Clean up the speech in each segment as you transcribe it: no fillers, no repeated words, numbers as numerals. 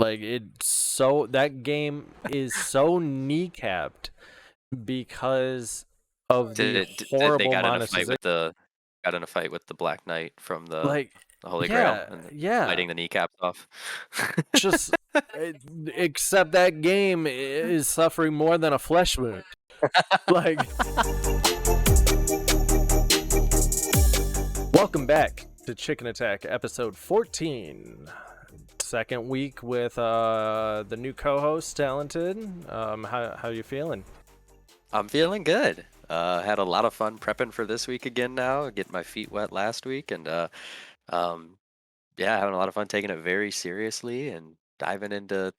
Like that game is so kneecapped because of the Did they horrible monetization. got in a fight with the Black Knight from the Like, Holy Grail yeah, and yeah. biting the kneecaps off? Just except that game is suffering more than a flesh wound. Like, welcome back to ChknAtk episode 14. Second week with the new co-host, Talented. How you feeling? I'm feeling good. Had a lot of fun prepping for this week again now, getting my feet wet last week, and um, yeah, having a lot of fun taking it very seriously and diving into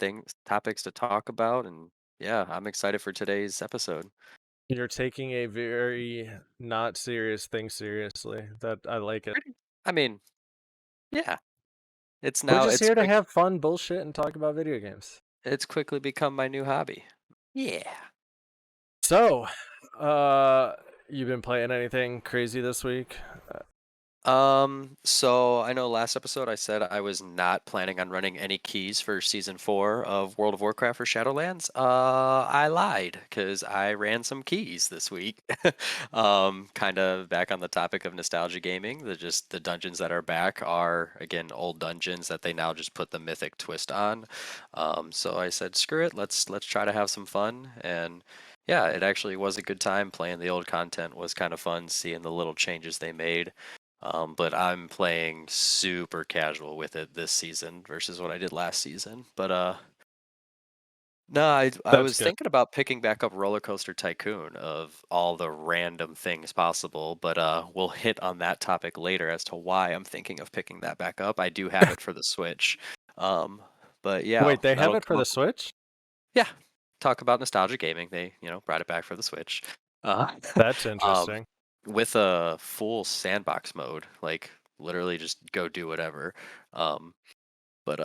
topics to talk about, and yeah, I'm excited for today's episode. You're taking a very not serious thing seriously. That I like it. I mean, yeah, We're just it's here to quick. have fun, bullshit, and talk about video games. It's quickly become my new hobby. Yeah. So, you been playing anything crazy this week? So I know last episode I said I was not planning on running any keys for season 4 of World of Warcraft or Shadowlands. I lied because I ran some keys this week. Kind of back on the topic of nostalgia gaming. The dungeons that are back are again old dungeons that they now just put the mythic twist on. So I said, screw it, let's try to have some fun. And yeah, it actually was a good time playing the old content. Was kind of fun seeing the little changes they made. But I'm playing super casual with it this season versus what I did last season. But no, I That's was good. thinking about picking back up Roller Coaster Tycoon of all the random things possible, but we'll hit on that topic later as to why I'm thinking of picking that back up. I do have it for the Switch. Um, but yeah, Wait, they have that'll it for come the up. Switch? Yeah, talk about nostalgia gaming. They, brought it back for the Switch. Uh, That's um, interesting. with a full sandbox mode, like literally just go do whatever. Um, but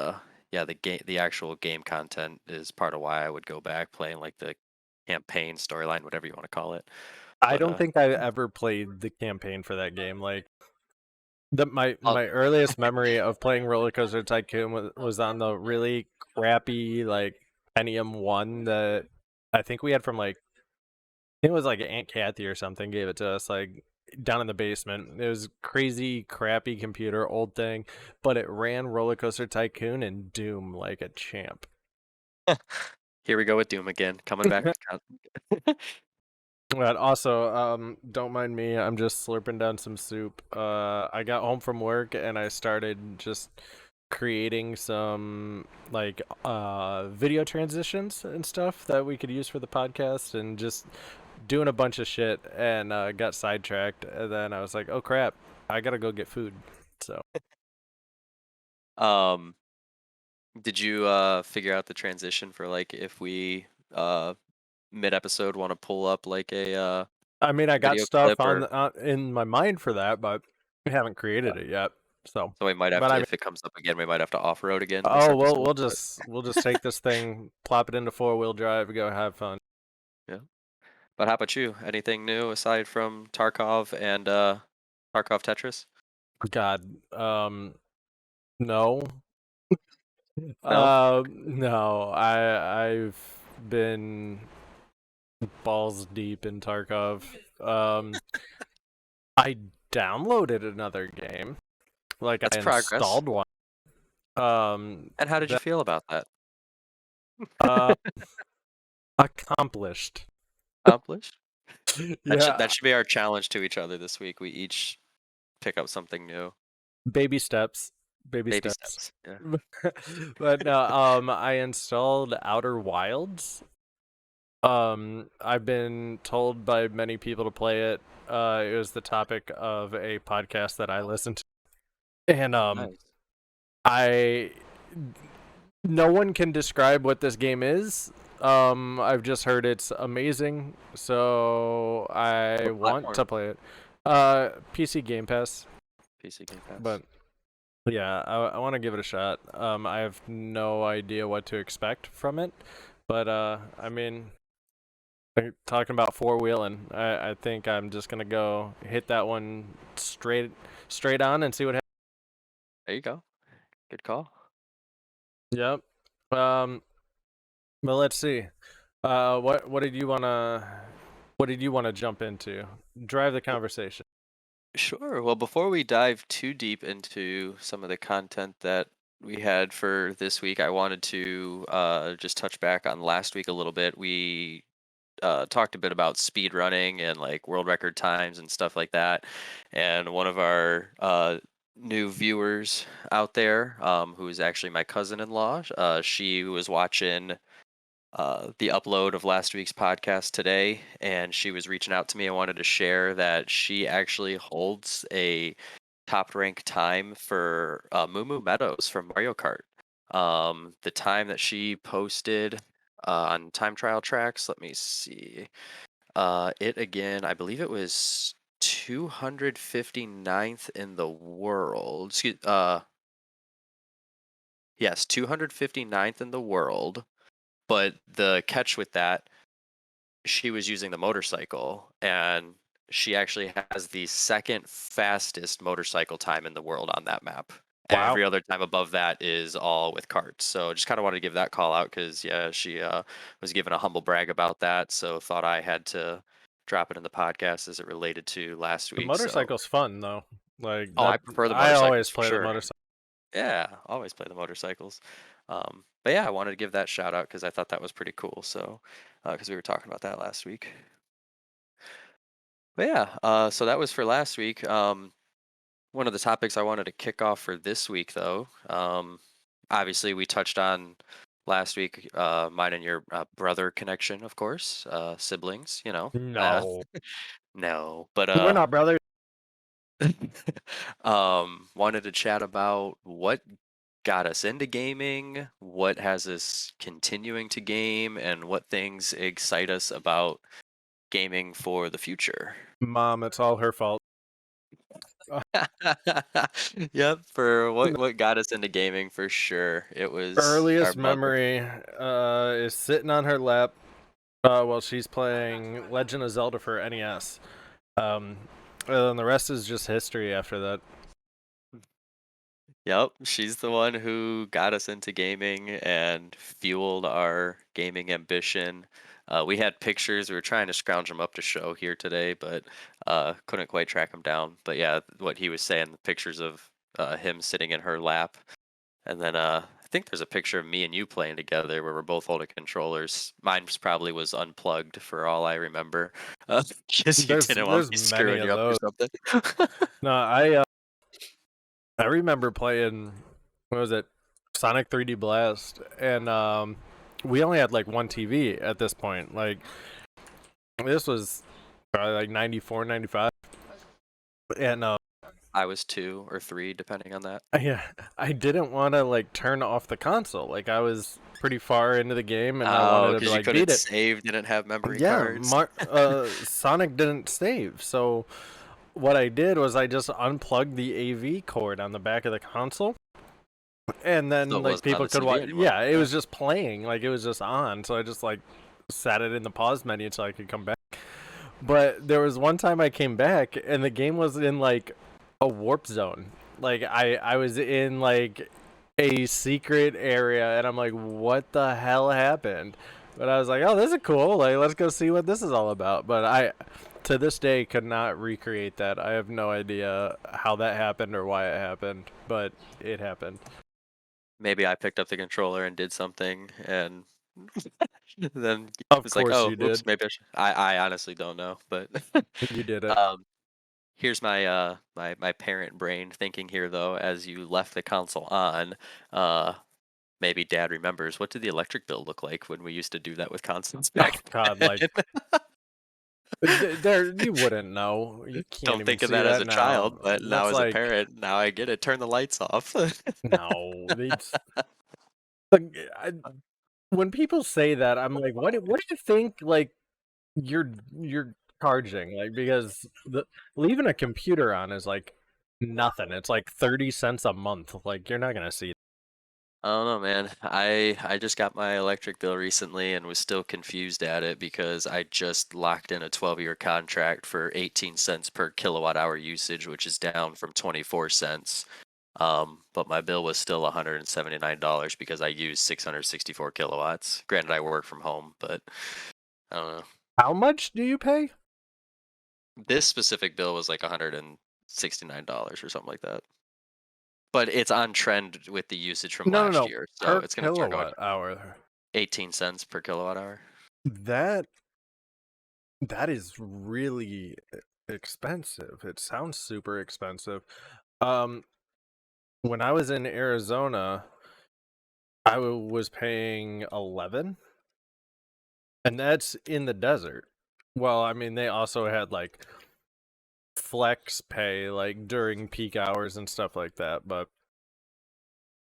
yeah, the actual game content is part of why I would go back playing like the campaign storyline, whatever you want to call it. I But don't think I ever played the campaign for that game. Like, my I'll, my earliest memory of playing Roller Coaster Tycoon was on the really crappy like Pentium 1 that I think we had from like, I think it was like Aunt Kathy or something gave it to us, like down in the basement. It was crazy crappy computer, old thing, but it ran Roller Coaster Tycoon and Doom like a champ. here we go with Doom again, coming back. But also, don't mind me. I'm just slurping down some soup. I got home from work and I started just creating some like video transitions and stuff that we could use for the podcast, and just doing a bunch of shit, and got sidetracked. And then I was like, oh crap, I gotta go get food. So um, did you figure out the transition for like if we mid episode want to pull up like a I mean, I got video stuff clip on or in my mind for that, but we haven't created it yet. So, so we might have but to I mean, if it comes up again, we might have to off road again this oh well, episode. we'll just take this thing, plop it into 4-wheel drive, go have fun. Yeah. But how about you? Anything new aside from Tarkov and Tarkov Tetris? God, no, No? no, I've been balls deep in Tarkov. I downloaded another game, like That's I progress. installed one. Um, And how did you that feel about that? uh accomplished. Accomplished? That Yeah, should be our challenge to each other this week. We each pick up something new. baby steps, baby Baby steps. steps. Yeah. But no, I installed Outer Wilds. I've been told by many people to play it. It was the topic of a podcast that I listened to, and Nice. I no one can describe what this game is. I've just heard it's amazing, so I What want to platform? play it. PC Game Pass, PC Game Pass. but yeah, I want to give it a shot. I have no idea what to expect from it, but I mean, like, talking about four wheeling, I think I'm just gonna go hit that one straight on and see what happens. There you go. Good call. Yep. Um, well, let's see. What did you wanna jump into? Drive the conversation. Sure. Well, before we dive too deep into some of the content that we had for this week, I wanted to just touch back on last week a little bit. We talked a bit about speed running and like world record times and stuff like that. And one of our new viewers out there, who is actually my cousin-in-law, she was watching the upload of last week's podcast today, and she was reaching out to me and wanted to share that she actually holds a top rank time for Moo Moo Meadows from Mario Kart. The time that she posted on time trial tracks, let me see. It again, I believe it was 259th in the world. Yes, 259th in the world. But the catch with that, she was using the motorcycle, and she actually has the second fastest motorcycle time in the world on that map. Wow. Every other time above that is all with carts. So just kind of wanted to give that call out because yeah, she was given a humble brag about that. So thought I had to drop it in the podcast as it related to last The week. So motorcycle's fun though. Like oh, I that, prefer the I always motorcycles for play the sure. motorcycle. Yeah, always play the motorcycles. But yeah, I wanted to give that shout out because I thought that was pretty cool. So because we were talking about that last week. But yeah, so that was for last week. One of the topics I wanted to kick off for this week, though, obviously we touched on last week, mine and your brother connection, of course, siblings, you know. No, No, but we're not brothers. wanted to chat about what got us into gaming, what has us continuing to game, and what things excite us about gaming for the future. Mom, it's all her fault. Yep, for what got us into gaming for sure. It was our Earliest mother. memory is sitting on her lap while she's playing Legend of Zelda for NES. Um, and then the rest is just history after that. Yep, she's the one who got us into gaming and fueled our gaming ambition. We had pictures. We were trying to scrounge them up to show here today, but couldn't quite track them down. But yeah, what he was saying, the pictures of him sitting in her lap. And then I think there's a picture of me and you playing together where we're both holding controllers. Mine probably was unplugged for all I remember, because you didn't want There's me many screwing of you up or those. something. No, I remember playing, what was it, Sonic 3D Blast, and we only had like one TV at this point. Like this was probably like 94, 95, and I was 2 or 3, depending on that. yeah, I didn't want to like turn off the console. Like I was pretty far into the game, and I Oh, wanted to because you like beat couldn't it. save, didn't have memory Yeah, cards. Sonic didn't save, so what I did was I just unplugged the AV cord on the back of the console, and So then it like wasn't on people the could TV watch. anymore. Yeah, it Yeah. was just playing, like it was just on. So I just like sat it in the pause menu so I could come back. But there was one time I came back and the game was in like a warp zone. Like I was in like a secret area and I'm like, what the hell happened? But I was like, oh, this is cool. Like let's go see what this is all about. But I to this day could not recreate that. I have no idea how that happened or why it happened, but it happened. Maybe I picked up the controller and did something, and then Of it's like, course oh, you oops, did. maybe I honestly don't know, but You did it. um, here's my my parent brain thinking here though. As you left the console on, uh, maybe Dad remembers, what did the electric bill look like when we used to do that with constants Oh back God, like then? there you wouldn't know. You can't Don't even think of see that as that a child, now. but now That's as a like parent, now I get it. Turn the lights off. no. It's like when people say that, I'm like, what do you think? Like you're charging like because the leaving a computer on is like nothing. It's like 30 cents a month. Like you're not gonna see. I don't know, man. I just got my electric bill recently and was still confused at it because I just locked in a 12-year contract for 18 cents per kilowatt hour usage, which is down from 24 cents. But my bill was still $179 because I used 664 kilowatts. Granted, I work from home, but I don't know. How much do you pay? This specific bill was like $169 or something like that. But it's on trend with the usage from No, no, last no. year, so Per it's going to start going kilowatt hour. 18 cents per kilowatt hour. That that is really expensive. It sounds super expensive. Um, when I was in Arizona, I was paying 11, and that's in the desert. Well, I mean, they also had like flex pay like during peak hours and stuff like that, but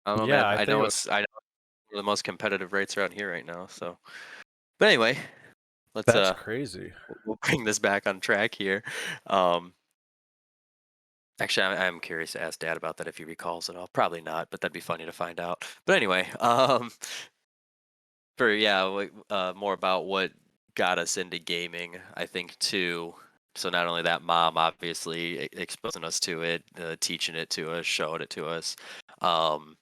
I don't know, yeah, man. I think it was, I know one of the most competitive rates around here right now. So, but anyway, let's that's crazy. we'll bring this back on track here. Um, Actually, I'm curious to ask Dad about that if he recalls it all. Probably not, but that'd be funny to find out. But anyway, for yeah, more about what got us into gaming, I think too. So not only that, mom obviously exposing us to it, teaching it to us, showing it to us, um,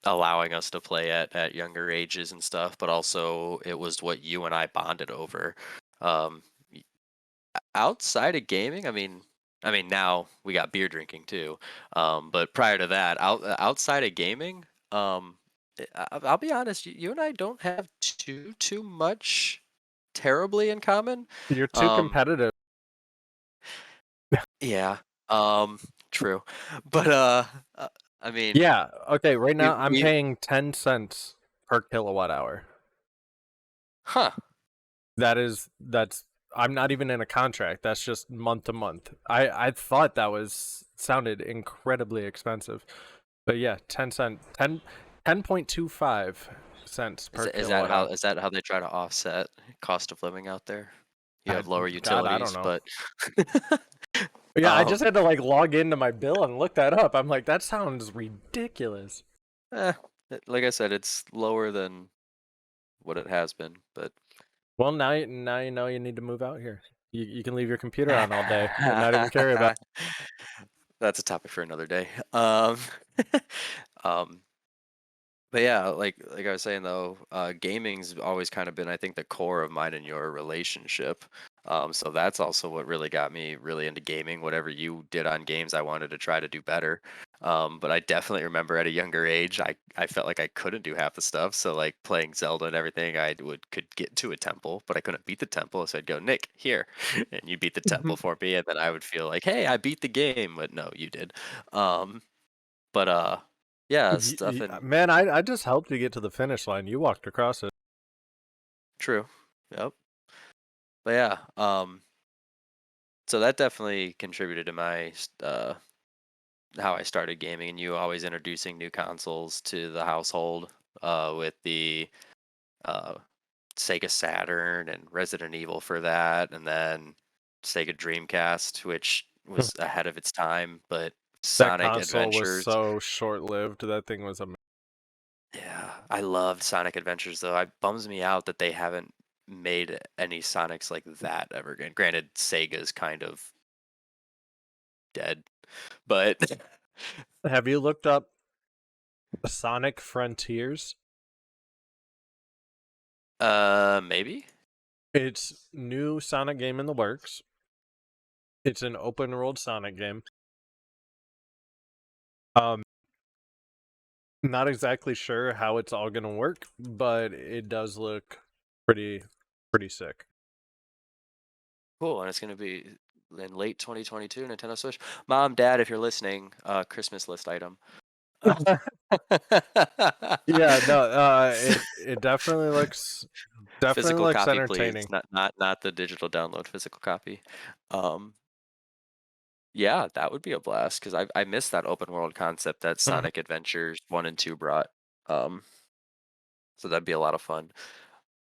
allowing us to play at younger ages and stuff. But also, it was what you and I bonded over. Um, Outside of gaming, I mean now we got beer drinking too. But prior to that, outside of gaming, I'll be honest, you and I don't have too much terribly in common. You're too Um, competitive. yeah, um, true. But uh I mean, Yeah, okay, right now I'm we paying 10 cents per kilowatt hour. huh. That's I'm not even in a contract. That's just month to month. I thought that was sounded incredibly expensive. But yeah, 10.25 cents per kilowatt hour. Is that how they try to offset cost of living out there? You I have lower God, I don't utilities, know. but Yeah, I um just had to like log into my bill and look that up. I'm like, that sounds ridiculous. Eh, like I said, it's lower than what it has been, but Well, now you know you need to move out here. You can leave your computer on all day and not even care about. that's a topic for another day. Um, but yeah, like I was saying though, gaming's always kind of been, I think, the core of mine and your relationship. So that's also what really got me really into gaming. Whatever you did on games, I wanted to try to do better. But I definitely remember at a younger age, I felt like I couldn't do half the stuff. So like playing Zelda and everything, could get to a temple, but I couldn't beat the temple. So I'd go, Nick, here, and you beat the temple for me, and then I would feel like, hey, I beat the game, but no, you did. Um, but yeah, stuff and Man, I just helped you get to the finish line. You walked across it. true. Yep. But yeah, so that definitely contributed to my how I started gaming, and you always introducing new consoles to the household with the uh, Sega Saturn and Resident Evil for that, and then Sega Dreamcast, which was ahead of its time, but That Sonic console was Adventures. so short-lived. That thing was amazing. Yeah, I loved Sonic Adventures though. It bums me out that they haven't made any Sonics like that ever again. Granted, Sega's kind of dead, but Have you looked up Sonic Frontiers? maybe. It's new Sonic game in the works. It's an open world Sonic game. Um, not exactly sure how it's all gonna work, but it does look pretty pretty sick. Cool, and it's gonna be in late 2022, Nintendo Switch. Mom, Dad, if you're listening, Christmas list item. Yeah, no, it definitely Physical looks copy, please. entertaining. Not the digital download. Physical copy. Um, yeah, that would be a blast because I missed that open world concept that Sonic Adventures 1 and 2 brought. Um, so that'd be a lot of fun.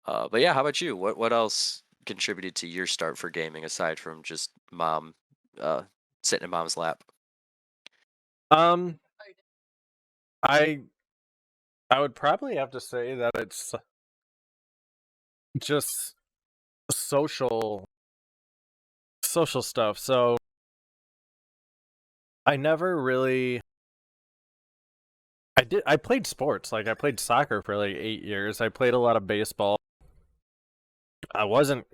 But yeah, how about you? What else contributed to your start for gaming aside from just mom uh, sitting in mom's lap? Um, I I would probably have to say that it's just social stuff. So I never really I played sports. Like I played soccer for like 8 years. I played a lot of baseball. I wasn't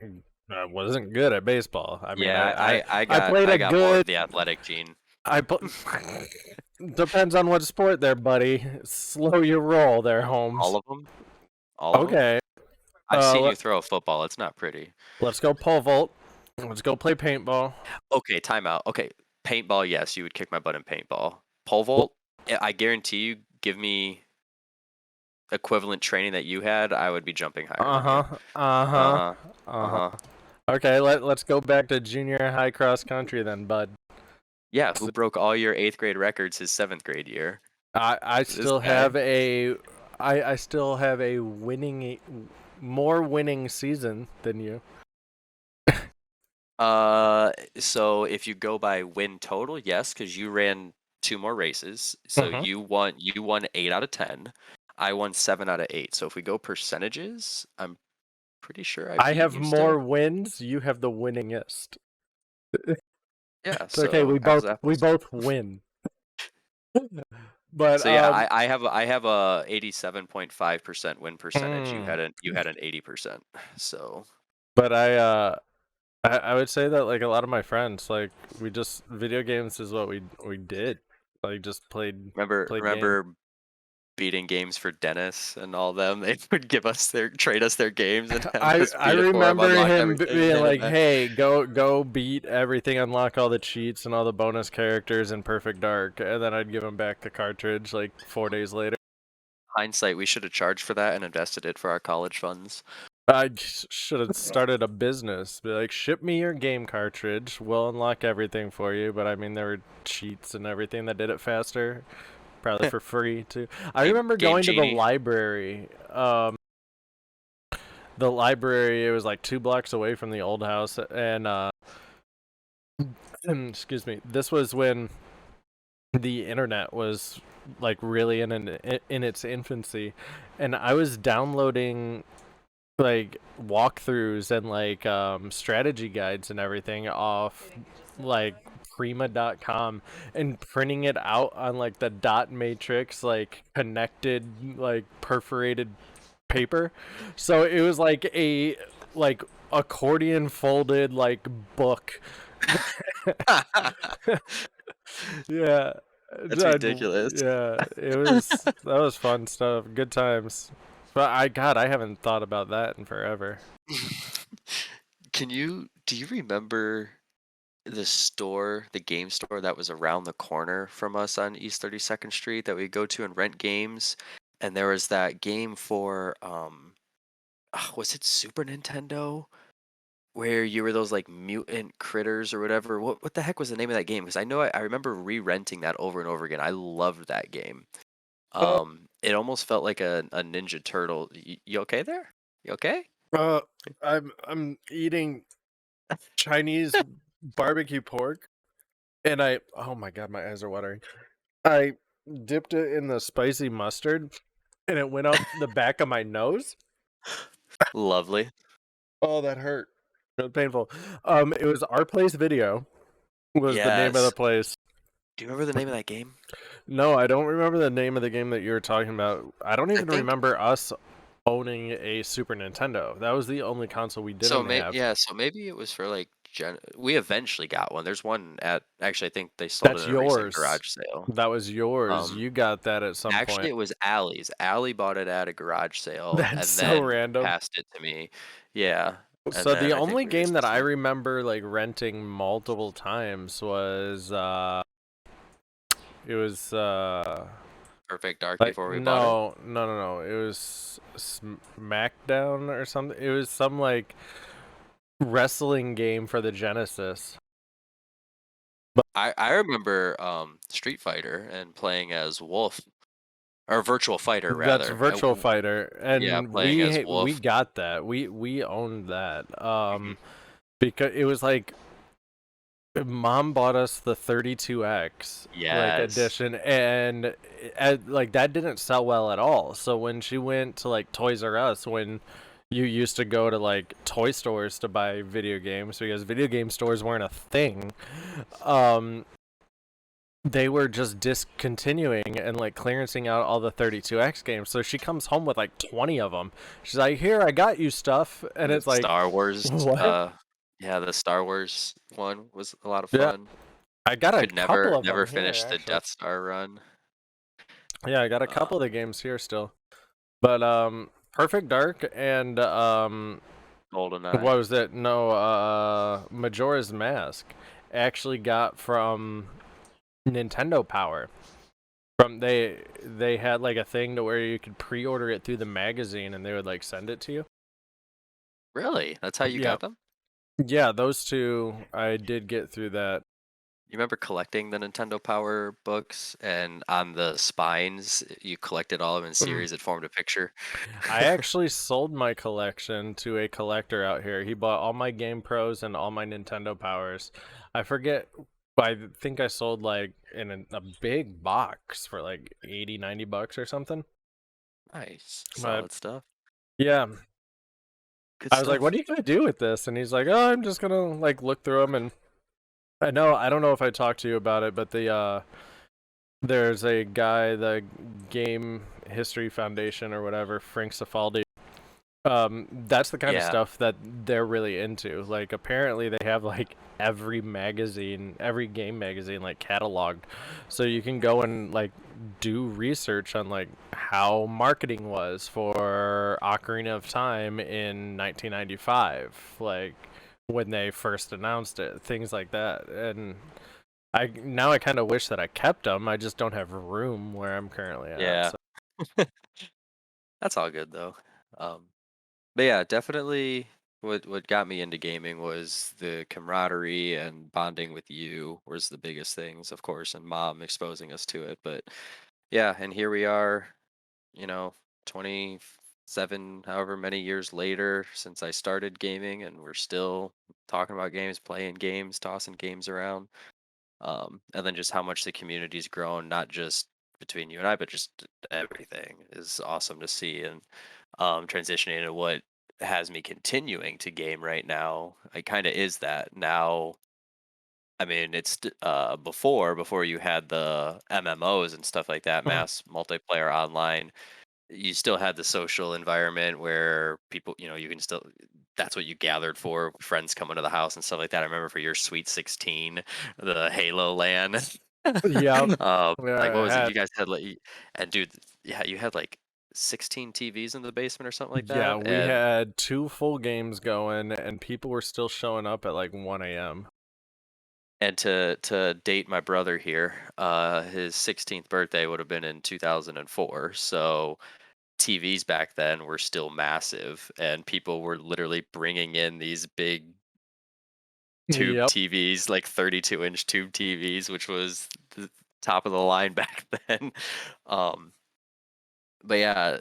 I wasn't good at baseball. I mean, Yeah, I played I a got more good. of the athletic gene. I pl- Depends on what sport there, buddy. Slow your roll there, All Holmes. of them? All of them? Okay. I've seen Let, you throw a football. It's not pretty. let's go pole vault. Let's go play paintball. Okay, timeout. Okay, paintball, yes, you would kick my butt in paintball. Pole vault, I guarantee you, give me equivalent training that you had, I would be jumping higher Uh than you. huh. Uh huh. Uh-huh. Uh huh. Uh-huh. Okay. Let's go back to junior high cross country then, bud. Yeah, who broke all your 8th grade records his 7th grade year? I This still guy. have I still have a winning more winning season than you. So if you go by win total, yes, because you ran 2 more races. So Mhm. you won 8 out of 10. I won 7 out of 8. So if we go percentages, I'm pretty sure I I beat have you more still. wins. You have the winningest. Yeah, It's okay. so apples to We apples. both win. But So yeah, I have a 87.5% win percentage. mm, You had an 80%. So but I would say that like a lot of my friends like we just video games is what we did. Like just played games. remember beating games for Dennis and all them. They would trade us their games and have us I beat it for them, remember unlock him everything, and being hand it like, back. "Hey, go beat everything, unlock all the cheats and all the bonus characters in Perfect Dark," and then I'd give him back the cartridge like 4 days later. Hindsight, we should have charged for that and invested it for our college funds. I should have started a business. Be like, ship me your game cartridge. We'll unlock everything for you. But I mean, there were cheats and everything that did it faster, probably for free too. I remember Game going to the Genie. library. The library, it was like 2 blocks away from the old house, and excuse me, this was when the internet was like really in its infancy, and I was downloading like walkthroughs and like strategy guides and everything off like prima.com and printing it out on like the dot matrix like connected like perforated paper, so it was like accordion folded like book. Yeah. That's ridiculous. Yeah, that was fun stuff, good times. But I haven't thought about that in forever. Do you remember the game store that was around the corner from us on East 32nd Street that we go to and rent games? And there was that game for was it Super Nintendo? Where you were those like mutant critters or whatever. What the heck was the name of that game? Because I remember re-renting that over and over again. I loved that game. Uh, It almost felt like a Ninja Turtle. You okay there? You okay? uh, I'm eating Chinese barbecue pork, and oh my god, my eyes are watering. I dipped it in the spicy mustard, and it went up the back of my nose. Lovely. Oh, that hurt. It was painful. It was Our Place Video was the name of the Yes. place. Do you remember the name of that game? No, I don't remember the name of the game that you were talking about. I don't I even think remember us owning a Super Nintendo. That was the only console we so. didn't have. So maybe it was for like we eventually got one. There's one at actually I think they sold it That's in a recent yours. garage sale. That was yours. Um, You got that at some Actually, point. it was Allie's. Allie bought it at a garage sale That's and so then random. passed it to me. Yeah, and So then the I think only we were game that I just remember like renting multiple times was it was Perfect Dark like before we bought it. no. It was SmackDown or something. It was some like wrestling game for the Genesis. I remember Street Fighter and playing as Wolf or Virtual Fighter That's rather. Virtual Fighter, Yeah, and playing as we Wolf. got that. We owned that. Hmm. Because it was like mom bought us the 32X like Yes. edition, and like that didn't sell well at all. So when she went to like Toys R Us, when you used to go to like toy stores to buy video games because video game stores weren't a thing, um they were just discontinuing and like clearancing out all the 32X games. So she comes home with like 20 of them. She's like, "Here, I got you stuff," and The it's like, Star Wars, "What?" yeah, the Star Wars one was a lot of Yeah, fun. I got a Could couple of never them here finish the actually. Death Star run. Yeah, I got a Uh, couple of the games here still. But Perfect Dark and GoldenEye. what was it? No, Majora's Mask actually got from Nintendo Power. From they had like a thing to where you could pre-order it through the magazine and they would like send it to you. Really? That's how you Yeah. got them? Yeah, those two I did get through that. You remember collecting the Nintendo Power books, and on the spines, you collected all of them in series that formed a picture? I actually sold my collection to a collector out here. He bought all my Game Pros and all my Nintendo Powers. I forget, I think I sold like in a big box for like 80, $90 or something. Nice. But Solid stuff. yeah, Good I was like, "What stuff. are you gonna do with this?" And he's like, "Oh, I'm just gonna like look through them." And I don't know if I talked to you about it, but there's a guy, the Game History Foundation or whatever, Frank Cifaldi. That's the kind of Yeah. stuff that they're really into. Like, apparently they have like every game magazine like cataloged, so you can go and like do research on like how marketing was for Ocarina of Time in 1995, like when they first announced it, things like that. And I kind of wish that I kept them. I just don't have room where I'm currently at. Yeah. So That's all good though. Um, but yeah, definitely what got me into gaming was the camaraderie and bonding with you was the biggest things, of course, and mom exposing us to it. But yeah, and here we are, you know, 27, however many years later since I started gaming, and we're still talking about games, playing games, tossing games around. And then just how much the community's grown, not just between you and I, but just everything is awesome to see. And transitioning into what has me continuing to game right now, it kind of is that now. I mean, before you had the MMOs and stuff like that, mass multiplayer online, you still had the social environment where people, you can still, that's what you gathered for, friends coming to the house and stuff like that. I remember for your Sweet 16, the Halo LAN. yeah, Like what I was it? You had guys had like, and dude, yeah, you had like 16 TVs in the basement or something like Yeah, that. we And had two full games going, and people were still showing up at like 1 a.m. to date my brother here, his 16th birthday would have been in 2004. So TVs back then were still massive, and people were literally bringing in these big tube Yep. TVs, like 32-inch tube TVs, which was the top of the line back then. Um, but yeah,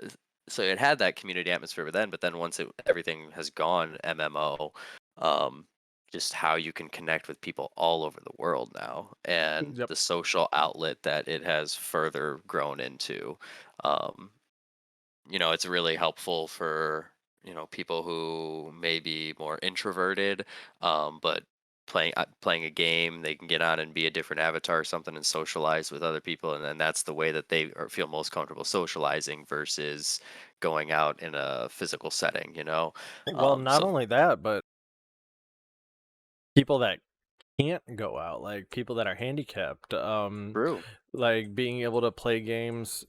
so it had that community atmosphere then. But then once everything has gone MMO, um, just how you can connect with people all over the world now, and Yep. the social outlet that it has further grown into. Um, it's really helpful for, people who may be more introverted, but playing a game, they can get on and be a different avatar or something and socialize with other people, and then that's the way that feel most comfortable socializing versus going out in a physical setting. Well, not So only that, but people that can't go out, like people that are handicapped, true. like being able to play games,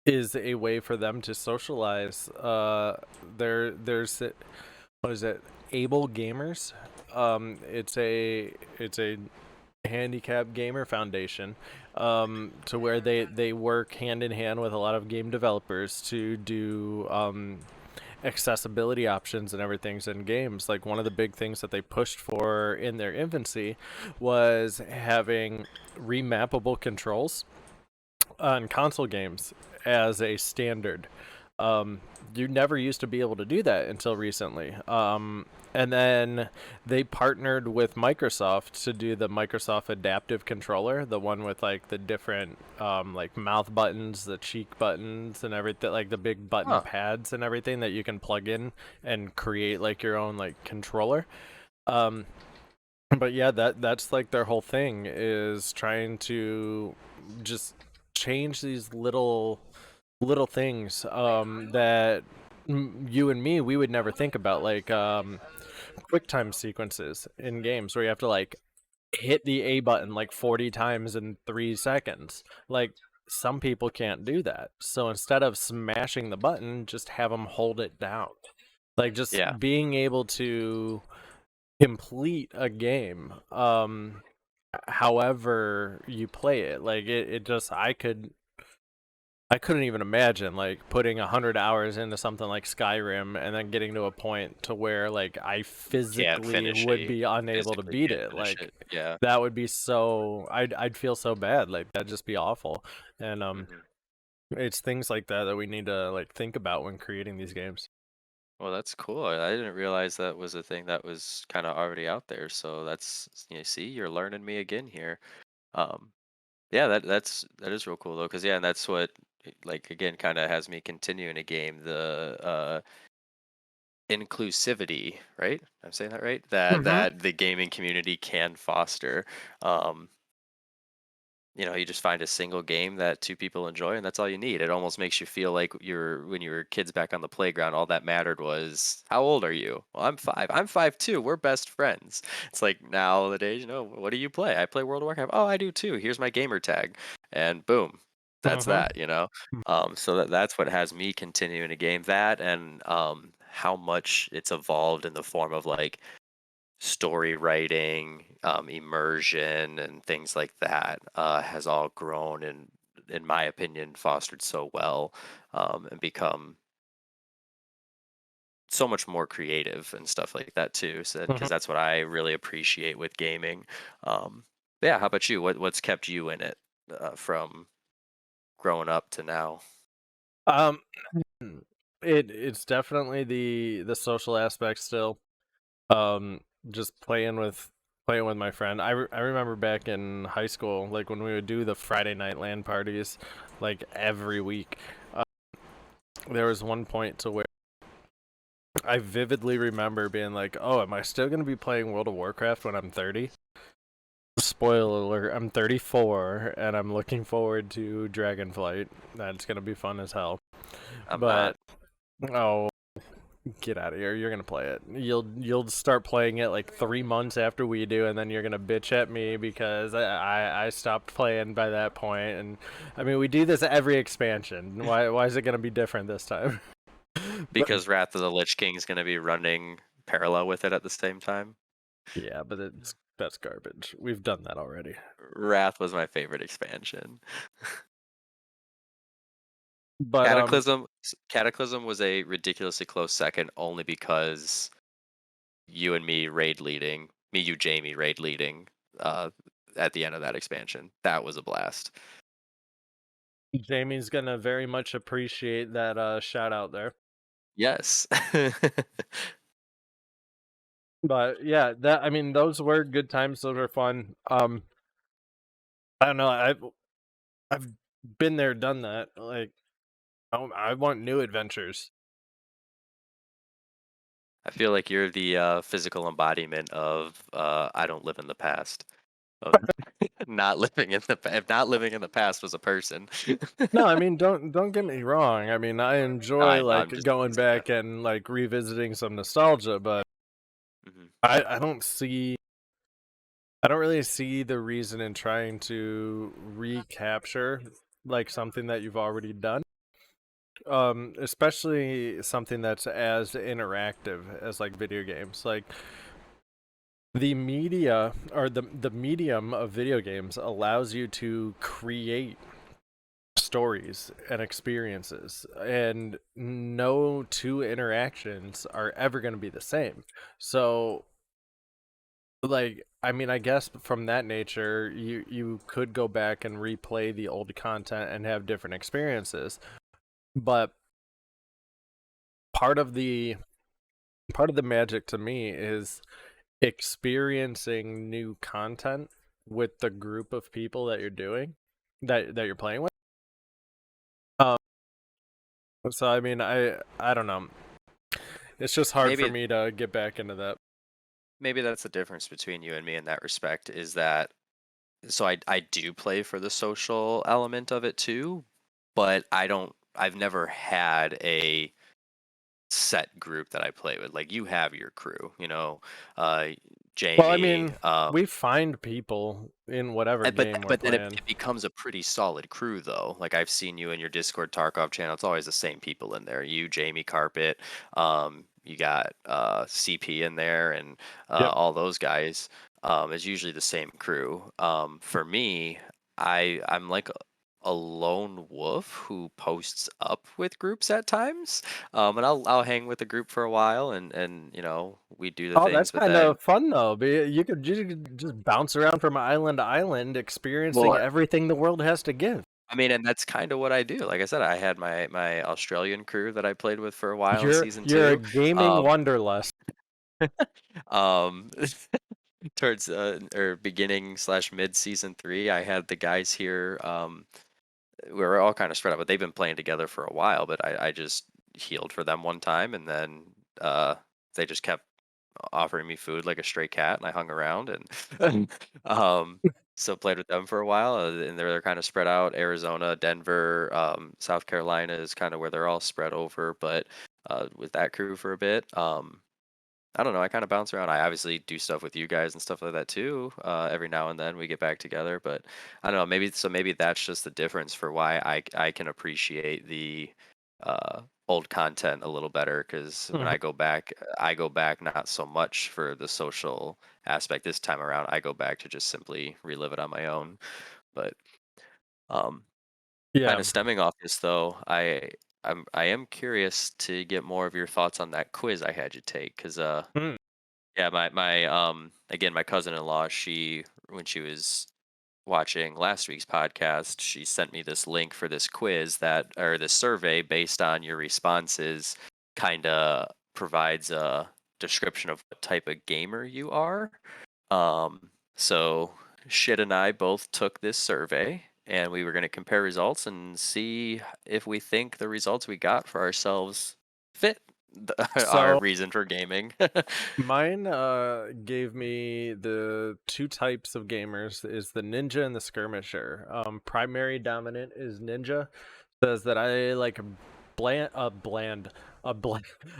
is a way for them to socialize. What is it? Able Gamers. It's a handicap gamer foundation, to where they work hand in hand with a lot of game developers to do accessibility options and everything in games. Like one of the big things that they pushed for in their infancy was having remappable controls on console games as a standard. Um, you never used to be able to do that until recently. And then they partnered with Microsoft to do the Microsoft Adaptive Controller, the one with like the different like mouth buttons, the cheek buttons, and everything, like the big button Huh. pads and everything that you can plug in and create like your own like controller. Um, But yeah, that's like their whole thing is trying to just change these little things that you and me we would never think about, like quick time sequences in games where you have to like hit the A button like 40 times in 3 seconds. Like some people can't do that. So instead of smashing the button, just have them hold it down. Like just Yeah, being able to complete a game however you play it. Like it just I couldn't even imagine like putting 100 hours into something like Skyrim and then getting to a point to where like I can't physically finish would it. be unable to Physically beat can't it. finish Like it. Yeah. that would be so I'd feel so bad. Like that'd just be awful. And Hmm. it's things like that that we need to like think about when creating these games. Well, that's cool. I didn't realize that was a thing that was kind of already out there. So see, you're learning me again here. Um, yeah, that is real cool though, because yeah, and that's what like again kind of has me continuing a game. The inclusivity, right? I'm saying that right? Mm-hmm. That the gaming community can foster. Um, you just find a single game that two people enjoy, and that's all you need. It almost makes you feel like you're when you were kids back on the playground. All that mattered was how old are you? Well, I'm 5. I'm 5 too. We're best friends. It's like nowadays, what do you play? I play World of Warcraft. Oh, I do too. Here's my gamer tag, and boom, that's Mm-hmm. that. So that's what has me continuing a game. That and how much it's evolved in the form of like story writing, immersion, and things like that has all grown and, in my opinion, fostered so well and become so much more creative and stuff like that too. So, Mm-hmm. because that's what I really appreciate with gaming. Um, yeah, how about you? What's kept you in it from growing up to now? Um, it's definitely the social aspect still. Um, just playing with my friend. I remember back in high school, like when we would do the Friday night LAN parties, like every week. There was one point to where I vividly remember being like, "Oh, am I still gonna be playing World of Warcraft when I'm 30?" Spoiler alert: I'm 34, and I'm looking forward to Dragonflight. That's gonna be fun as hell. I'm But not. oh, get out of here! You're gonna play it. You'll start playing it like 3 months after we do, and then you're gonna bitch at me because I stopped playing by that point. And I mean, we do this every expansion. Why is it gonna be different this time? But Because Wrath of the Lich King is going to be running parallel with it at the same time. yeah, but that's garbage. We've done that already. Wrath was my favorite expansion. But Cataclysm was a ridiculously close second only because you and me raid leading, me, you, Jamie raid leading uh, at the end of that expansion. That was a blast. Jamie's gonna very much appreciate that shout out there. Yes. But yeah, that I mean those were good times, those were fun. I don't know, I've been there, done that. Like I want new adventures. I feel like you're the physical embodiment of I don't live in the past. Of not living in if not living in the past was a person. No, I mean don't get me wrong. I mean I enjoy I know, I'm like just going teasing you. back and like revisiting some nostalgia, but Mhm. I don't really see the reason in trying to recapture like something that you've already done. Especially something that's as interactive as like video games. Like the media or the medium of video games allows you to create stories and experiences, and no two interactions are ever going to be the same. So like I mean I guess from that nature you could go back and replay the old content and have different experiences, but part of the part of the magic to me is experiencing new content with the group of people that you're doing that you're playing with. um so I mean I don't know, it's just hard for Maybe me to get back into that. maybe that's the difference between you and me in that respect is that so I do play for the social element of it too, but I've never had a set group that I play with. Like you have your crew, uh Well, I Jamie, mean, we find people in whatever game we're but then playing. it becomes a pretty solid crew though. Like I've seen you in your Discord Tarkov channel. It's always the same people in there. You, Jamie, Carpet, you got CP in there, and Yep. all those guys. It's usually the same crew. For me, I'm like a lone wolf who posts up with groups at times. And I'll hang with the group for a while, and we do the Oh, that's things, but kind of then fun though. You could just bounce around from island to island, experiencing well, everything the world has to give. I mean, and that's kind of what I do. Like I said, I had my Australian crew that I played with for a while in season You're a 2. gaming Um, wanderlust. um, towards or beginning slash mid season 3, I had the guys here. We were all kind of spread out, but they've been playing together for a while. But I just healed for them one time, and then uh, they just kept offering me food like a stray cat, and I hung around and um, so played with them for a while. And they're kind of spread out. Arizona, Denver, South Carolina is kind of where they're all spread over. But with that crew for a bit, I don't know. I kind of bounce around. I obviously do stuff with you guys and stuff like that too. Every now and then we get back together, but I don't know. Maybe that's just the difference for why I can appreciate the old content a little better. Because when Mhm. I go back not so much for the social aspect this time around. I go back to just simply relive it on my own. But um, kind Yeah. of stemming off this though, I am curious to get more of your thoughts on that quiz I had you take because Mm. yeah, my again, my cousin-in-law, she when she was watching last week's podcast, she sent me this link for this quiz that or this survey based on your responses kind of provides a description of what type of gamer you are. So Shid and I both took this survey and we were going to compare results and see if we think the results we got for ourselves fit our So reason for gaming. mine gave me the two types of gamers is the ninja and the skirmisher. Primary dominant is ninja. Says that I like a blend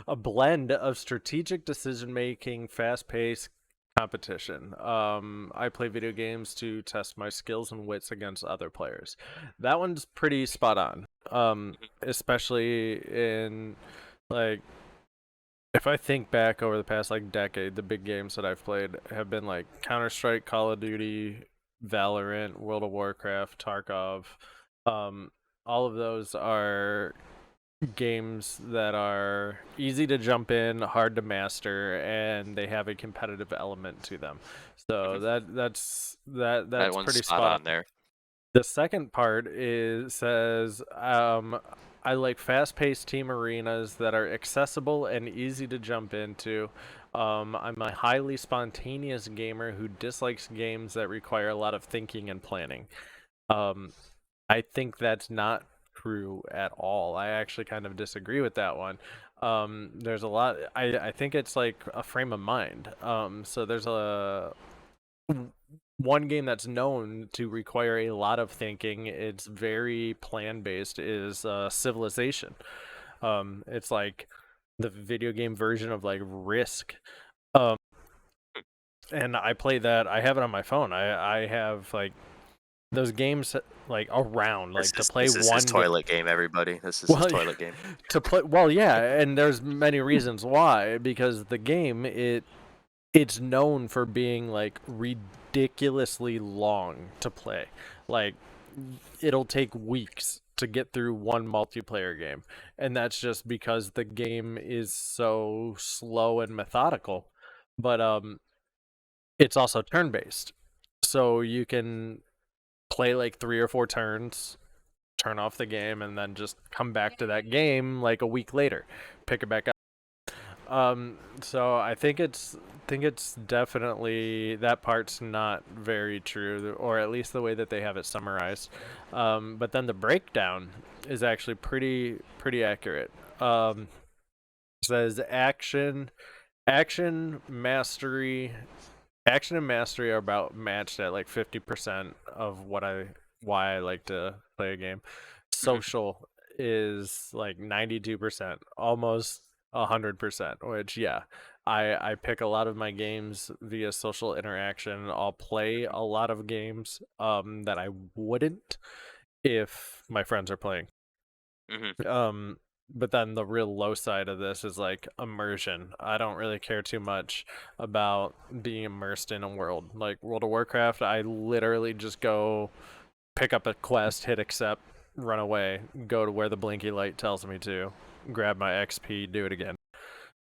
a blend of strategic decision making, fast paced competition. I play video games to test my skills and wits against other players. That one's pretty spot on. Especially in like if I think back over the past like decade, the big games that I've played have been like Counter Strike, Call of Duty, Valorant, World of Warcraft, Tarkov. Um, all of those are games that are easy to jump in, hard to master, and they have a competitive element to them. So Mhm. That that's one's pretty spot spot on. on there. The second part is says I like fast-paced team arenas that are accessible and easy to jump into. I'm a highly spontaneous gamer who dislikes games that require a lot of thinking and planning. Um, I think that's not true at all. I actually kind of disagree with that one. There's a lot. I think it's like a frame of mind. So there's a one game that's known to require a lot of thinking. It's very plan based. Is Civilization. It's like the video game version of like Risk. Um, and I play that. I have it on my phone. I have like those games like around This like to is play this is his one game. toilet game, everybody. This is his Well, toilet game. to play well, yeah, and there's many reasons why because the game it's known for being like ridiculously long to play. Like it'll take weeks to get through one multiplayer game, and that's just because the game is so slow and methodical. But it's also turn-based. So you can play like 3 or 4 turns, turn off the game and then just come back to that game like a week later, pick it back up. So I think it's definitely that part's not very true, or at least the way that they have it summarized. But then the breakdown is actually pretty accurate. Says action Action mastery, action and mastery are about matched at like 50% of why I like to play a game. Hmm. Social is like 92%, almost 100%, which yeah, I pick a lot of my games via social interaction. I'll play a lot of games that I wouldn't if my friends are playing. Hmm. Um, but then the real low side of this is like immersion. I don't really care too much about being immersed in a world. Like World of Warcraft, I literally just go pick up a quest, hit accept, run away, go to where the blinky light tells me to, grab my XP, do it again.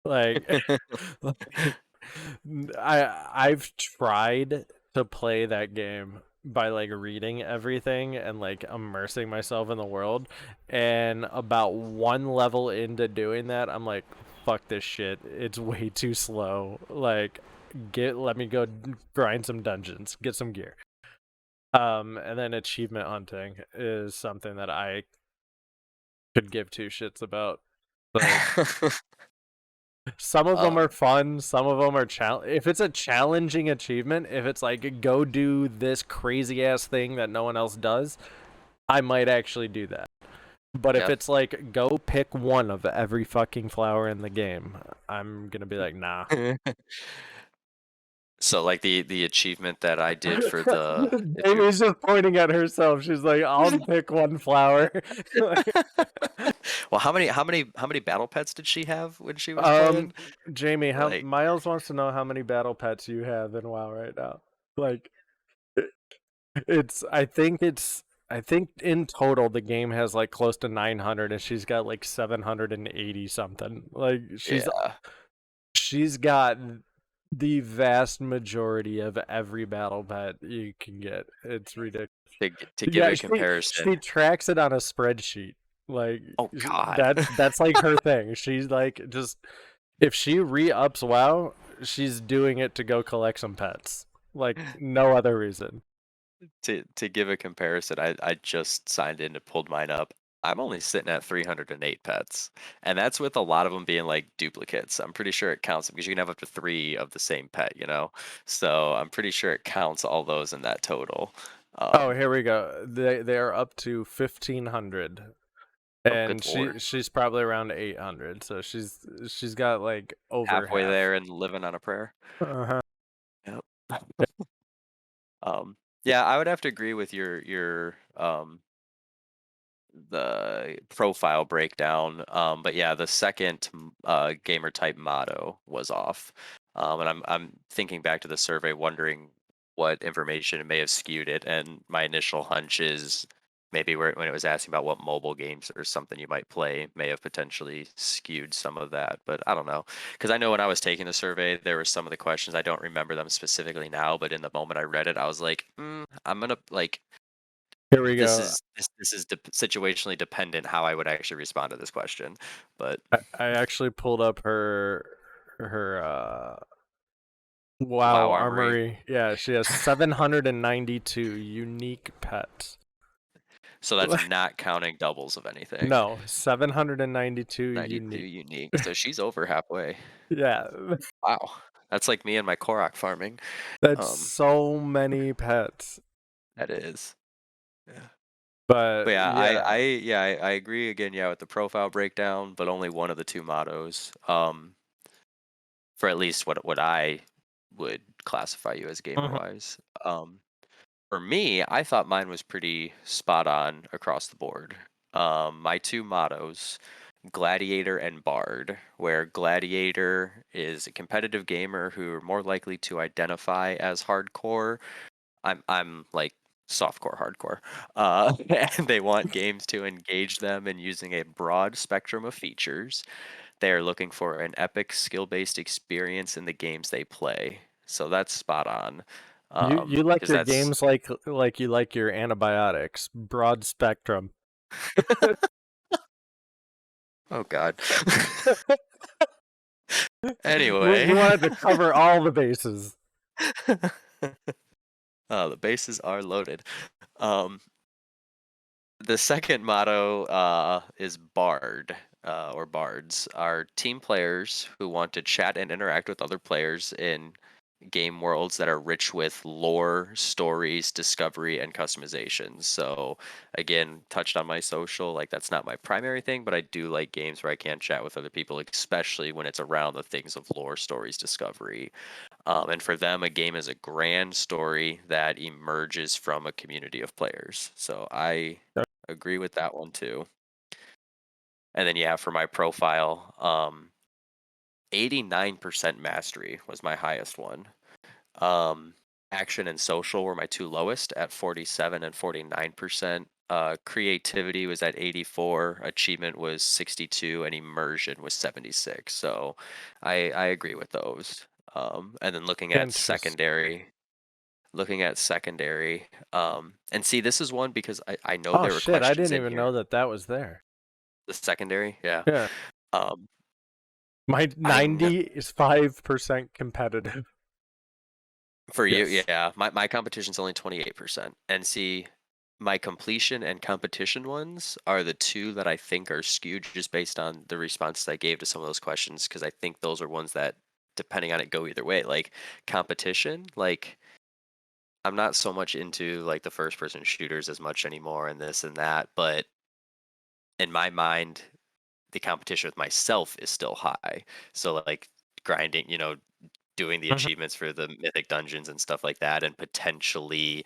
Like, like I've tried to play that game by like reading everything and like immersing myself in the world, and about one level into doing that I'm like, fuck this shit, it's way too slow. Like, let me go grind some dungeons, get some gear. And then achievement hunting is something that I could give two shits about. Like, some of them um, are fun, some of them are if it's a challenging achievement, if it's like go do this crazy ass thing that no one else does, I might actually do that. But if yep. it's like go pick one of every fucking flower in the game, I'm going to be like, nah. So like the achievement that I did for the if you Amy's just pointing at herself. She's like, I'll pick one flower. well, how many battle pets did she have when she was um playing? Jamie, how Like, Miles wants to know how many battle pets you have in WoW right now. Like, It's I think in total the game has like close to 900 and she's got like 780 something. Like yeah, she's got the vast majority of every battle pet you can get. It's ridiculous. to give Yeah, a she comparison. tracks it on a spreadsheet. Like Oh God. that's like her thing. She's like just if she re-ups WoW, she's doing it to go collect some pets. Like no other reason. To give a comparison, I just signed in and pulled mine up. I'm only sitting at 308 pets, and that's with a lot of them being like duplicates. I'm pretty sure it counts because you can have up to three of the same pet, you know. So I'm pretty sure it counts all those in that total. Oh, Um, here we go. They are up to 1,500, oh, good and lord, she's probably around 800. So she's got like over halfway half. there and living on a prayer. Uh-huh. Yep. Um, yeah, I would have to agree with your the profile breakdown. But yeah, the second gamer type motto was off. And I'm thinking back to the survey, wondering what information may have skewed it. And my initial hunch is maybe when it was asking about what mobile games or something you might play may have potentially skewed some of that. But I don't know, because I know when I was taking the survey, there were some of the questions I don't remember them specifically now, but in the moment I read it, I was like, I'm gonna like Here we this go. is this is situationally dependent how I would actually respond to this question. But I actually pulled up her wow, WoW armory. armory. Yeah, she has 792 unique pets. So that's not counting doubles of anything. No, 792 92 unique. unique. So she's over halfway. Yeah, Wow. That's like me and my Korok farming. that's Um, so many pets. that is. Yeah. But But yeah, yeah, I agree again, yeah, with the profile breakdown, but only one of the two mottos. For at least what I would classify you as gamer mhm. wise. For me, I thought mine was pretty spot on across the board. My two mottos, Gladiator and Bard, where Gladiator is a competitive gamer who are more likely to identify as hardcore. I'm like softcore hardcore. And they want games to engage them in using a broad spectrum of features. They are looking for an epic skill-based experience in the games they play. So that's spot on. You like Because your that's games like you like your antibiotics, broad spectrum. oh god. You Anyway, wanted to cover all the bases. the bases are loaded. Um, the second motto is Bard. or bards are team players who want to chat and interact with other players in game worlds that are rich with lore, stories, discovery, and customization. So, again, touched on my social, like that's not my primary thing, but I do like games where I can chat with other people, especially when it's around the things of lore, stories, discovery. And for them, a game is a grand story that emerges from a community of players. So I agree with that one too. And then yeah, for my profile, 89% mastery was my highest one. Um, Action and social were my two lowest at 47 and 49%. Creativity was at 84, achievement was 62, and immersion was 76. So I agree with those. And then Interesting. looking at secondary, and see, this is one because I know Oh there were shit! I questions didn't in even here. know that that was there. The secondary, yeah. Yeah, Um, my I know 90 is 5% competitive. for you, Yes. yeah. My competition's only 28%, and see, my completion and competition ones are the two that I think are skewed just based on the responses I gave to some of those questions, because I think those are ones that, depending on it, go either way. Like competition, like I'm not so much into like the first person shooters as much anymore and this and that, but in my mind, the competition with myself is still high. So like grinding, doing the Mhm. achievements for the mythic dungeons and stuff like that, and potentially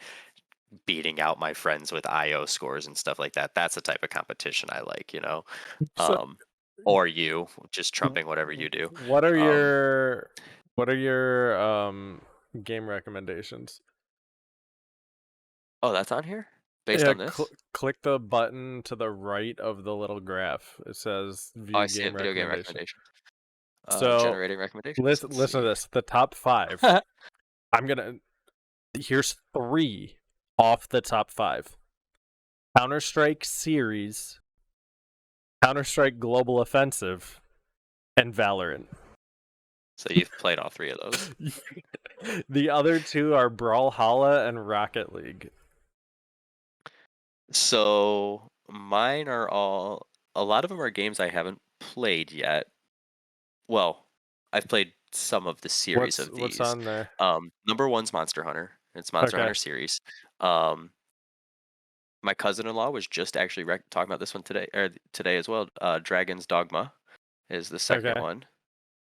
beating out my friends with IO scores and stuff like that. That's the type of competition I like. So, Um, or you just trumping whatever you do. what are Um, your game recommendations? oh, that's on here based Yeah, on this. click the button to the right of the little graph. It says Oh, view I see game it. Video game recommendation. recommendations. So Generating recommendations. listen, Let's listen to see. this. The top five. I'm gonna. Here's three off the top five: Counter Strike series, Counter Strike Global Offensive, and Valorant. So you've played all three of those. The other two are Brawlhalla and Rocket League. So mine are all. A lot of them are games I haven't played yet. Well, I've played some of the series of What's these. on there? Number one's Monster Hunter. It's Monster Okay. Hunter series. Um, my cousin-in-law was just actually talking about this one today, or today as well. Dragon's Dogma is the second Okay. one.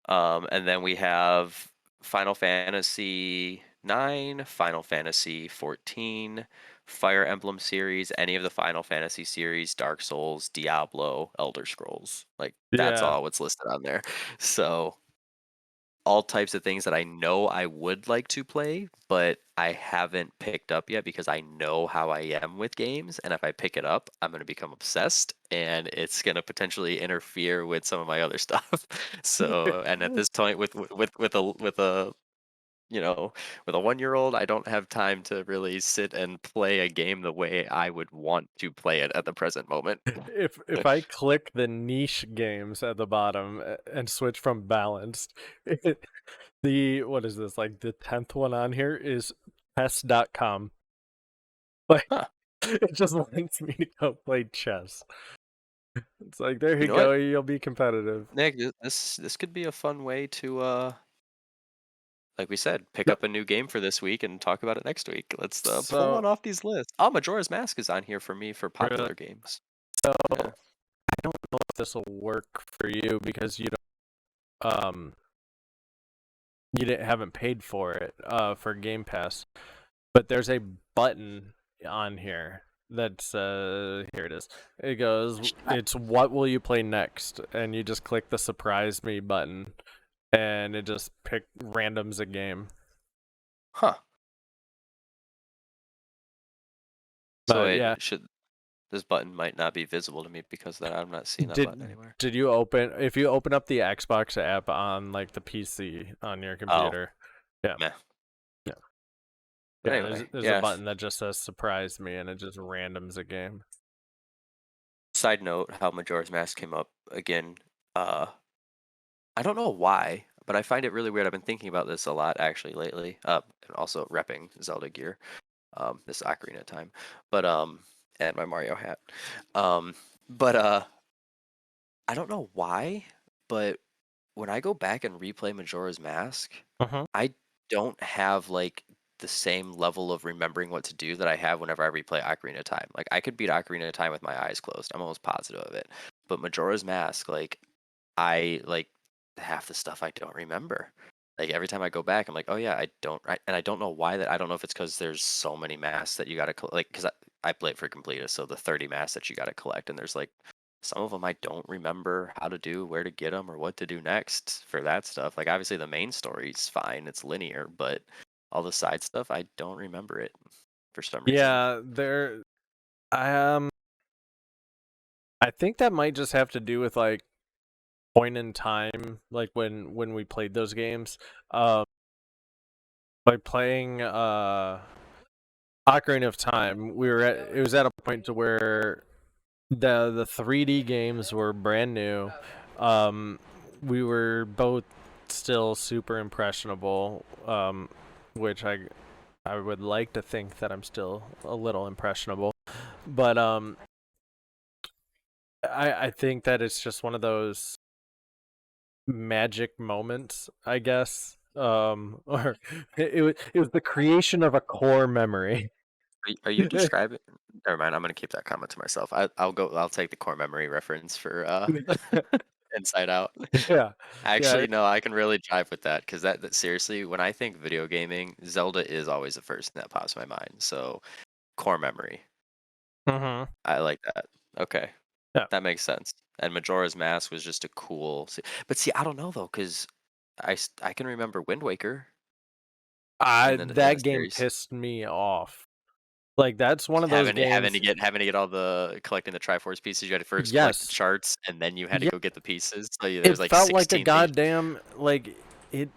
And then we have Final Fantasy 9, Final Fantasy 14, Fire Emblem series, any of the Final Fantasy series, Dark Souls, Diablo, Elder Scrolls. Like that's Yeah. all what's listed on there. So all types of things that I know I would like to play, but I haven't picked up yet because I know how I am with games. And if I pick it up, I'm going to become obsessed and it's going to potentially interfere with some of my other stuff. So, and at this point, you know, with a 1 year old, I don't have time to really sit and play a game the way I would want to play it at the present moment. If I click the niche games at the bottom and switch from balanced, the what is this, like the 10th one on here is chess.com. Like Huh. it just wants me to go play chess. It's like there You you know what, go, you'll be competitive. Nick? This could be a fun way to like we said, pick Yep. up a new game for this week and talk about it next week. Let's pull one So off these lists. Oh, Majora's Mask is on here for me for really, popular games. so Yeah. I don't know if this will work for you because you didn't haven't paid for it for Game Pass. But there's a button on here that's here it is. It goes, it's what will you play next, and you just click the surprise me button, and it just randoms a game. Huh. So But it yeah, should this button might not be visible to me because that I'm not seeing that button did anywhere. did you open if you open up the Xbox app on like the PC on your Oh, computer? Yeah, meh. yeah, But yeah. There's anyway, there's a yeah. button that just says surprise me, and it just randoms a game. Side note, how Majora's Mask came up again. Uh, I don't know why, but I find it really weird. I've been thinking about this a lot actually lately. And also repping Zelda gear. This Ocarina time, but and my Mario hat. Um, but I don't know why, but when I go back and replay Majora's Mask, Mhm. I don't have like the same level of remembering what to do that I have whenever I replay Ocarina of Time. Like I could beat Ocarina of Time with my eyes closed. I'm almost positive of it. But Majora's Mask, like I like half the stuff I don't remember. Like every time I go back, I'm like, oh yeah, and I don't know why that. I don't know if it's because there's so many masks that you got to like, because I play it for completist, so the 30 masks that you got to collect, and there's like some of them I don't remember how to do, where to get them, or what to do next for that stuff. Like obviously the main story's fine, it's linear, but all the side stuff I don't remember it for some reason. Yeah, um I think that might just have to do with like point in time, like when we played those games. Um by playing Ocarina of Time, it was at a point to where the 3D games were brand new. Um, we were both still super impressionable, which I would like to think that I'm still a little impressionable, but I think that it's just one of those magic moments, I guess. Or it was the creation of a core memory. Are you describing? Never mind. I'm gonna keep that comment to myself. I'll go. I'll take the core memory reference for Inside Out. Yeah, yeah. Actually, no, I can really jive with that because that seriously, when I think video gaming, Zelda is always the first thing that pops in my mind. So core memory, Hmm. I like that. Okay, Yeah. that makes sense. And Majora's Mask was just a cool. But see, I don't know though, because I can remember Wind Waker in the That game series. pissed me off. Like that's one of those games. Having to get all the collecting the Triforce pieces, you had to first collect the Yes. charts, and then you had to Yeah. go get the pieces. So yeah, It there's like felt like a 16 things. goddamn like it.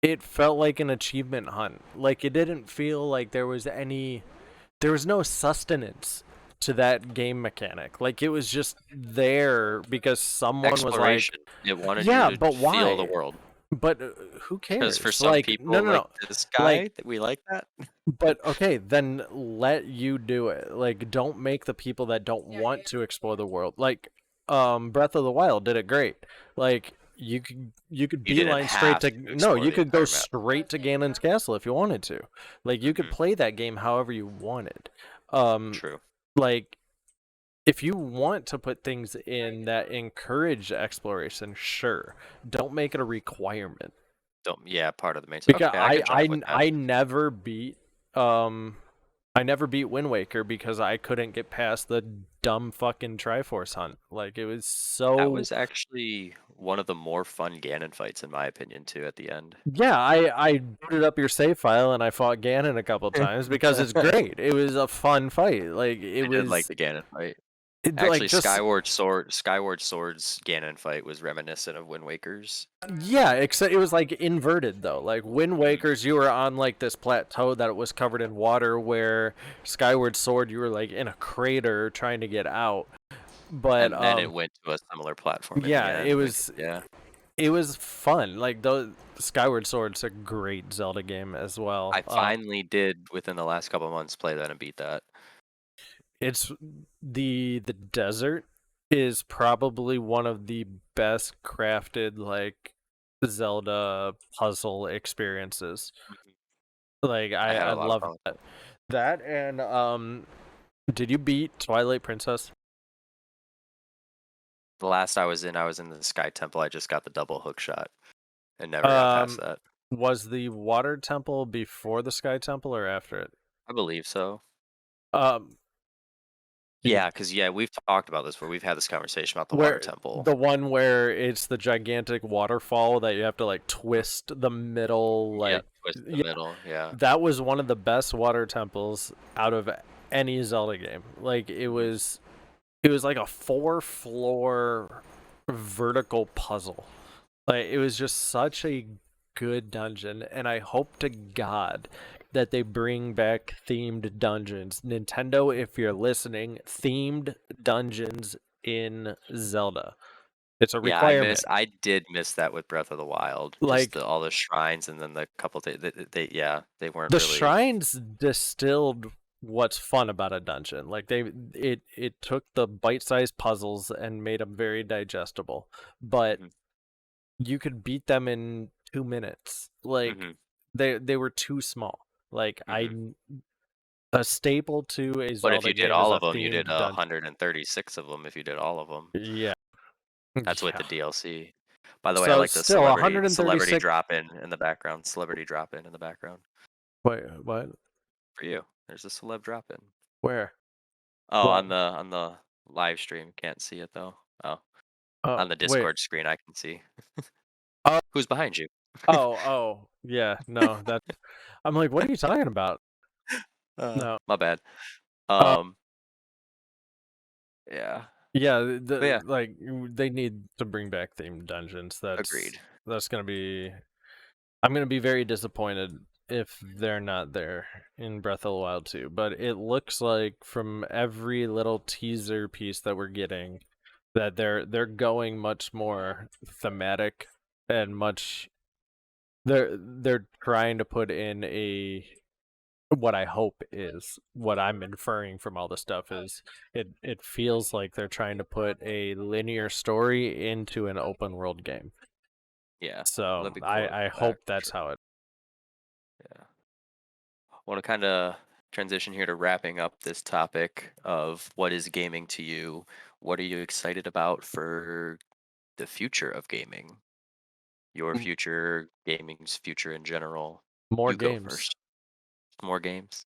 It felt like an achievement hunt. Like it didn't feel like there was no sustenance to that game mechanic. Like it was just there because someone was like, Exploration. It wanted you "Yeah, to but feel the why?" world. But who Because for cares? some Like, no, people no, like no. this Like, guy, that we like that. but okay, then let you do it. Like, don't make the people that don't want to explore the world. Like, Breath of the Wild did it great. Like, you could You didn't beeline straight have to to no, explore you the could go entire map. straight to Ganon's castle if you wanted to. Like, you could Mhm. play that game however you wanted. Um, True. like if you want to put things in that encourage exploration, sure. Don't make it a requirement. Don't yeah, part of the main Because okay, I can jive with that. um I never beat Wind Waker because I couldn't get past the dumb fucking Triforce hunt. Like it was That so was actually one of the more fun Ganon fights in my opinion too at the end. yeah, I booted up your save file and I fought Ganon a couple times because it's I great. It was a fun fight. Like it did like was the Ganon fight. like Actually, just Skyward Sword's Ganon fight was reminiscent of Wind Waker's. yeah, except it was like inverted though. Like Wind Mhm. Waker's, you were on like this plateau that was covered in water, where Skyward Sword, you were like in a crater trying to get out. But And then it went to a similar platform in the yeah, end, which yeah. it was fun. Like those Skyward Sword's a great Zelda game as well. I finally did within the last couple months play that and beat that. It's the desert is probably one of the best crafted like Zelda puzzle experiences. Mhm. Like I had I a lot of love fun with that. that. That and did you beat Twilight Princess? The last I was in the Sky Temple. I just got the double hook shot and never got past Um that. was the Water Temple before the Sky Temple or after it? I believe so. Um can you Yeah, because yeah, we've talked about this where we've had this conversation about the Water where Temple. the one where it's the gigantic waterfall that you have to like twist the middle Yeah, like twist the yeah, middle. Yeah. that was one of the best water temples out of any Zelda game. Like Mhm. it was like a 4 floor vertical puzzle. Like it was just such a good dungeon, and I hope to God that they bring back themed dungeons. Nintendo, if you're listening, themed dungeons in Zelda. It's a Yeah, requirement. I did miss that with Breath of the Wild. Just Like the all the shrines and then the couple they yeah, they weren't the really shrines distilled what's fun about a dungeon. Like it took the bite-sized puzzles and made them very digestible, but Hmm. you could beat them in 2 minutes. Like Hmm. they were too small. Like Hmm. a staple to a But if Zelda you did game is all a of them, you did themed dungeon. 136 of them. If you did all of them, Yeah, that's with yeah. the DLC. By the way, I So like the still celebrity 136. drop in the background. Celebrity drop in the background Wait, what? for you. There's a celeb drop in. Where? Oh, What? on the live stream, can't see it though. Oh, Oh, on the wait. Discord screen, I can see. Oh, Who's behind you? oh. Yeah, no, that's. I'm like, what are you talking about? No. My bad. Uh, Um, yeah, yeah, but yeah, they need to bring back themed dungeons. agreed. That's gonna be. I'm gonna be very disappointed if they're not there in Breath of the Wild 2. But it looks like from every little teaser piece that we're getting that they're going much more thematic and much they're trying to put in a what I hope is what I'm inferring from all the stuff is it feels like they're trying to put a linear story into an open world game. Yeah, well, So that'd be cool to I come back hope for that's sure. how it. Yeah, want to kind of transition here to wrapping up this topic of what is gaming to you. What are you excited about for the future of gaming? Your future, gaming's future in general. More You go games. first. More games.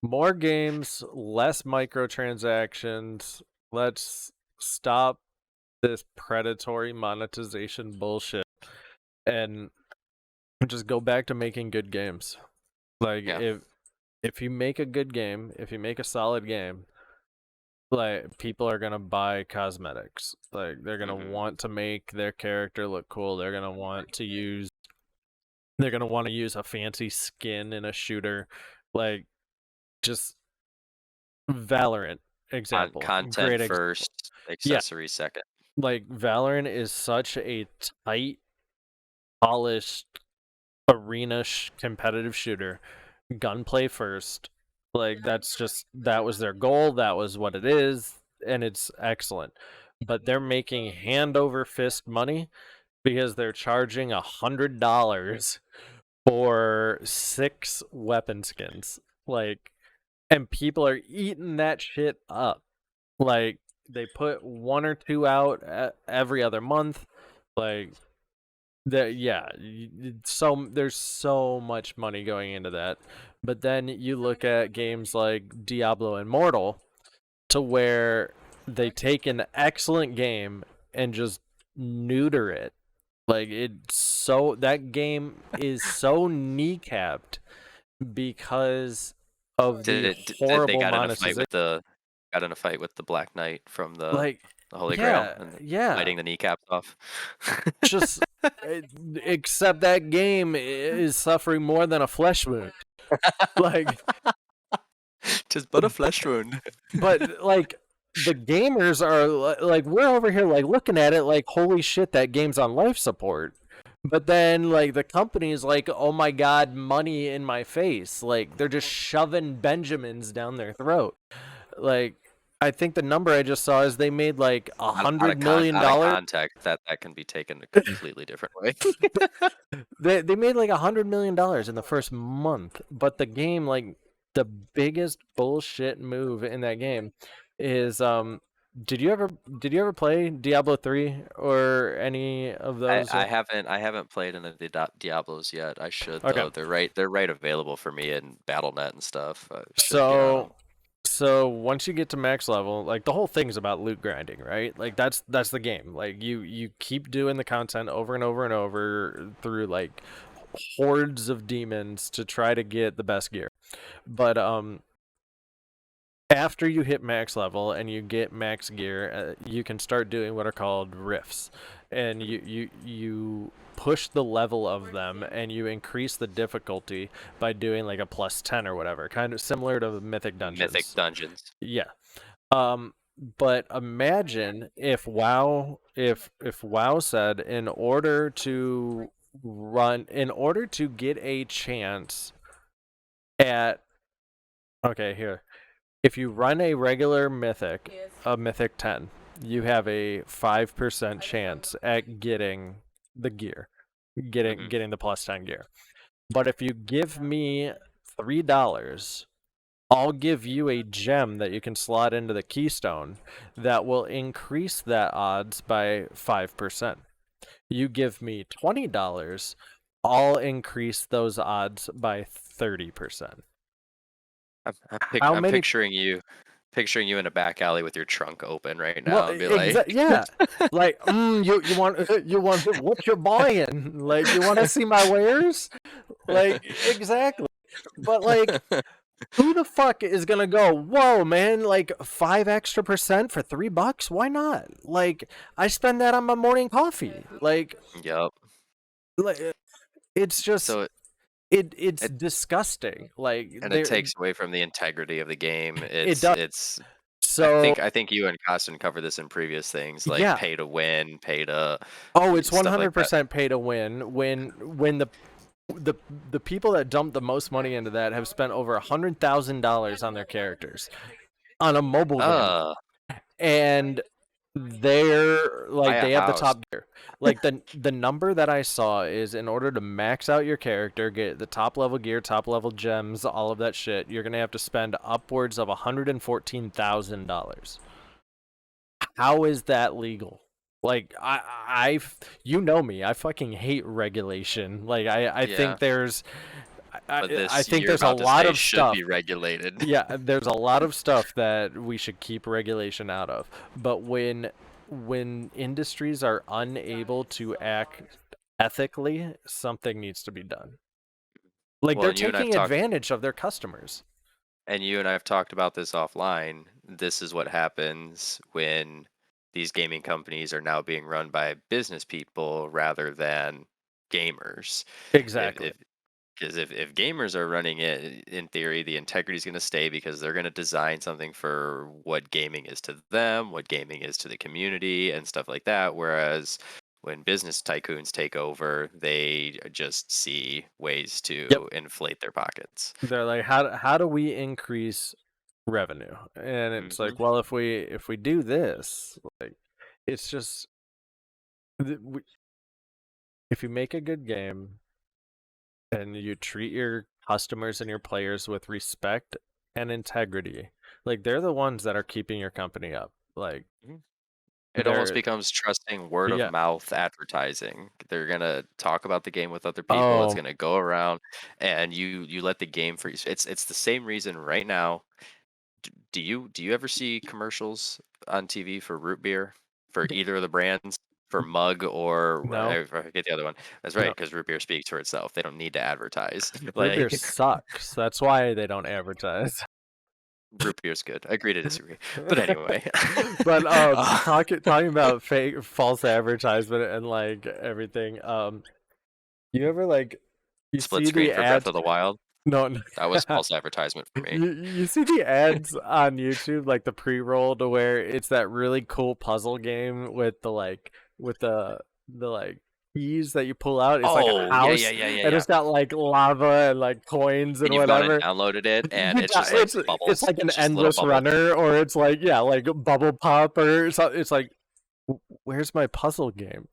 More games, less microtransactions. Let's stop this predatory monetization bullshit and just go back to making good games. Like Yeah. if you make a good game, if you make a solid game, like people are gonna buy cosmetics. Like they're gonna Hmm. want to make their character look cool. They're gonna want to use a fancy skin in a shooter. Like just Valorant example. Content Great example. first, Yeah, accessory second. like Valorant is such a tight, polished arena competitive shooter. Gunplay first. Like that was their goal, that was what it is, and it's excellent. But they're making hand over fist money because they're charging $100 for 6 weapon skins. Like, and people are eating that shit up. Like, they put 1 or 2 out every other month. Like, yeah, so there's so much money going into that. But then you look at games like Diablo Immortal, to where they take an excellent game and just neuter it. Like that game is so kneecapped because of the Did they horrible monetization. got in a fight with the Black Knight from Like, the Holy Grail yeah, and yeah. biting the kneecaps off? Just except that game is suffering more than a flesh wound. Like, Just but a flesh wound. but like the gamers are like we're over here like looking at it like holy shit that game's on life support. But then like the company's like oh my god money in my face. Like they're just shoving Benjamins down their throat. Like I think the number I just saw is they made like a hundred million Out of dollars. context, that can be taken a completely different way. They made like $100 million in the first month, but the game like the biggest bullshit move in that game is did you ever play Diablo 3 or any of those yet? I haven't played in the Diablos yet. I should Okay. though. They're right available for me in BattleNet and stuff. I should get on them. So once you get to max level, like the whole thing's about loot grinding, right? Like that's the game. Like you keep doing the content over and over and over through like hordes of demons to try to get the best gear. But after you hit max level and you get max gear, you can start doing what are called rifts, and Mhm. you push the level of them and you increase the difficulty by doing like a plus 10 or whatever, kind of similar to mythic Mythic dungeons. dungeons. Yeah. Um, but imagine if WoW said in order to get a chance at Okay, here. If you run a regular mythic, a mythic 10, you have a 5% chance at getting the gear, Hmm. getting the plus 10 gear. But if you give me $3, I'll give you a gem that you can slot into the keystone that will increase that odds by 5%. You give me $20, I'll increase those odds by 30%. How I'm many picturing you in a back alley with your trunk open right Well, now and be like, yeah. Like, you want you want what you're buying? Like, you want to see my wares? Like, exactly. But like, who the fuck is gonna go? Whoa, man! Like 5 extra% for $3? Why not? Like, I spend that on my morning coffee. Yup. Like it's just So it's it disgusting. Like and it there, takes away from the integrity of the game. it does. It's So I think you and Costin covered this in previous things, like yeah. pay to win, pay to Oh, it's stuff like that. 100% pay to win. When the the people that dump the most money into that have spent over $100,000 on their characters on a mobile game, Uh, and they're Buy like a they have the house. top gear. Like the number that I saw is in order to max out your character, get the top level gear, top level gems, all of that shit, you're gonna have to spend upwards of $114,000. How is that legal? Like you know me, I fucking hate regulation. Like I Yeah, think there's but I this think you're there's a about to lot say of should stuff. be regulated. Yeah, there's a lot of stuff that we should keep regulation out of. But when industries are unable to act ethically, something needs to be done. Like Well, they're taking advantage of their customers. you and I have talked about this offline. This is what happens when these gaming companies are now being run by business people rather than gamers. Exactly. If Because if gamers are running it, in theory, the integrity is going to stay because they're going to design something for what gaming is to them, what gaming is to the community, and stuff like that. Whereas when business tycoons take over, they just see ways Yep. to inflate their pockets. They're like, how do we increase revenue? And it's Hmm. like, well, if we do this, like, it's just if you make a good game and you treat your customers and your players with respect and integrity, like they're the ones that are keeping your company up. Like It almost they're becomes trusting word of yeah. mouth advertising. They're gonna talk about the game with other people. It's Oh gonna go around, and you let the game for you. It's the same reason right now. Do you ever see commercials on TV for root beer for either of the brands, for Mug or no, I forget the other one? That's right, no. because root beer speaks for itself. They don't need to advertise. Root beer Like sucks. That's why they don't advertise. root beer's good. Agree to disagree. But anyway, But uh, talking about fake false advertisement and like everything. You ever like you split see screen the for Breath ads? of the Wild. No, no. That was false advertisement for me. You see the ads on YouTube, like the pre-roll to where it's that really cool puzzle game with the like with the like keys that you pull out. It's like a Oh yeah, yeah, house yeah, yeah, and yeah. it's got like lava and like coins and And you've gone and whatever. downloaded it, and You it's just like it's bubbles. like an It's just little endless bubbles. runner, or it's like yeah, like bubble pop, or so. It's like, where's my puzzle game?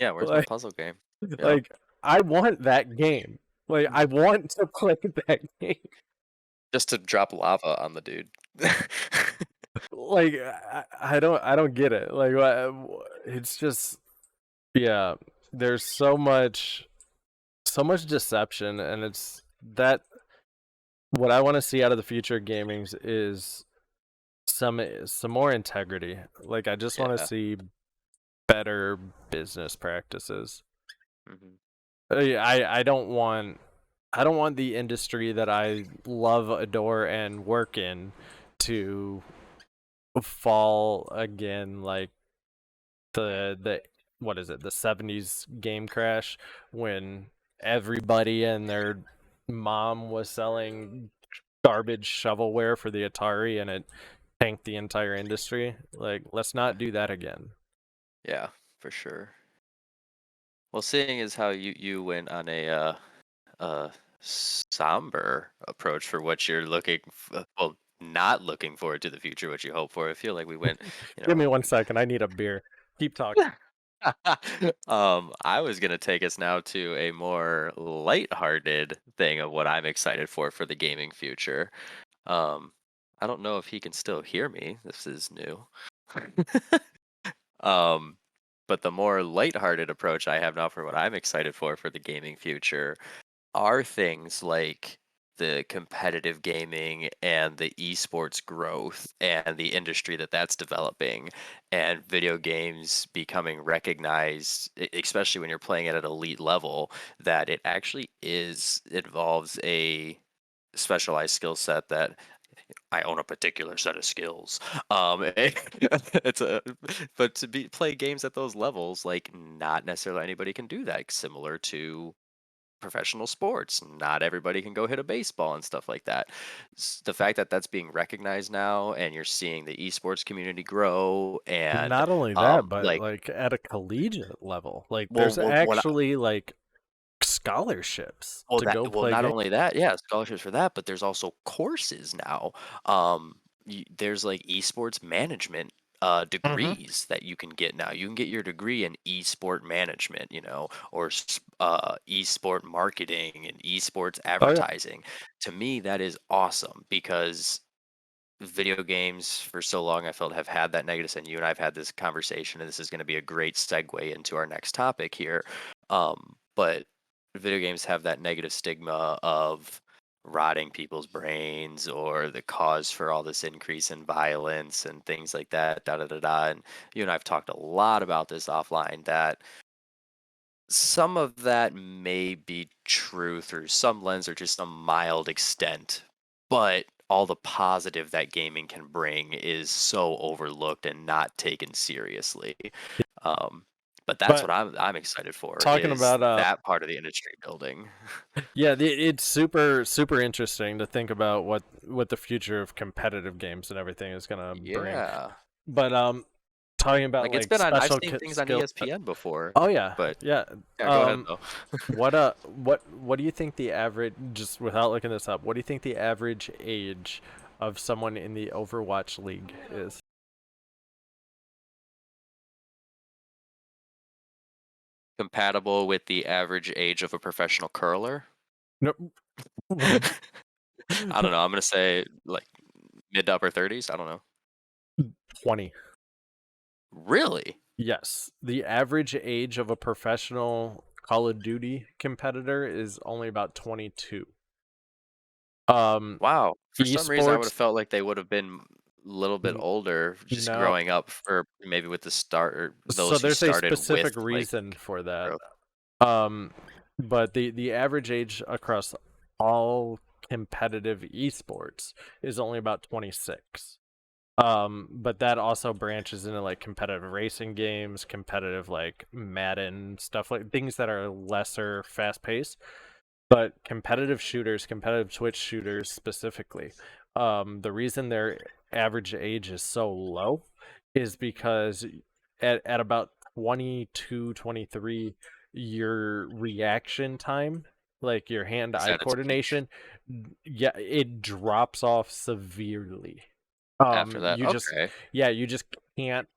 Yeah, where's my Like, puzzle game? Yep. like I want that game. Like I want to play that game. Just to drop lava on the dude. Like I don't get it. Like it's just yeah. There's so much deception, and it's that what I want to see out of the future of gaming is some more integrity. Like I just want to Yeah. see better business practices. Mhm. I don't want the industry that I love, adore, and work in to fall again like the what is it, the 70s game crash when everybody and their mom was selling garbage shovelware for the Atari and it tanked the entire industry. Like, let's not do that again. Yeah, for sure. Well, seeing as how you went on a somber approach for what you're well, not looking forward to the future, what you hope for. I feel like we went, you Give me know. 1 second. I need a beer. Keep talking. I was gonna take us now to a more lighthearted thing of what I'm excited for the gaming future. Um, I don't know if he can still hear me. This is new. um, but the more lighthearted approach I have now for what I'm excited for the gaming future are things like the competitive gaming and the esports growth and the industry that's developing and video games becoming recognized, especially when you're playing at an elite level, that it actually involves a specialized skill set that I own a particular set of skills. It's a but to be play games at those levels, like not necessarily anybody can do that. Similar to professional sports, not everybody can go hit a baseball and stuff like that. The fact that that's being recognized now, and you're seeing the esports community grow, and Not only that, but like, like at a collegiate level, like well, there's well, what actually like scholarships Well, to go play not games. only that, yeah, scholarships for that, but there's also courses now. There's like esports management Hmm. degrees that you can get now. You can get your degree in esport management, or esport marketing and esports Oh yeah. advertising. To me, that is awesome because video games for so long I felt have had that negative, and you and I've had this conversation, and this is going to be a great segue into our next topic here. But video games have that negative stigma of rotting people's brains or the cause for all this increase in violence and things like that, da da da da. And you and I've talked a lot about this offline, that some of that may be true through some lens or just some mild extent, but all the positive that gaming can bring is so overlooked and not taken seriously. Um, but that's what But I'm excited for, talking is about that part of the industry building. yeah, it's super interesting to think about what the future of competitive games and everything is gonna bring. Yeah, But talking about like it's like been on. I've special seen things on skill. ESPN before, Oh yeah, but yeah. yeah, go ahead Um, though. what do you think the average, just without looking this up, what do you think the average age of someone in the Overwatch League is? Compatible with the average age of a professional curler. No. I don't know. I'm gonna say like mid to upper 30s. I don't know. 20. Really? Yes. The average age of a professional Call of Duty competitor is only about 22. Um, Wow. For some reason, I would have esports, felt like they would have been a little bit n- older, just no. growing up, or maybe with the start, or So those who there's a started with specific like reason for that. growth. Um, but the average age across all competitive esports is only about 26. But that also branches into like competitive racing games, competitive like Madden stuff, like things that are lesser fast paced. But competitive shooters, competitive Twitch shooters specifically, the reason their average age is so low is because at about 22, 23, your reaction time, like your Is hand-eye at its peak coordination, yeah, it drops off severely. after that. You just, Okay. yeah, you just can't,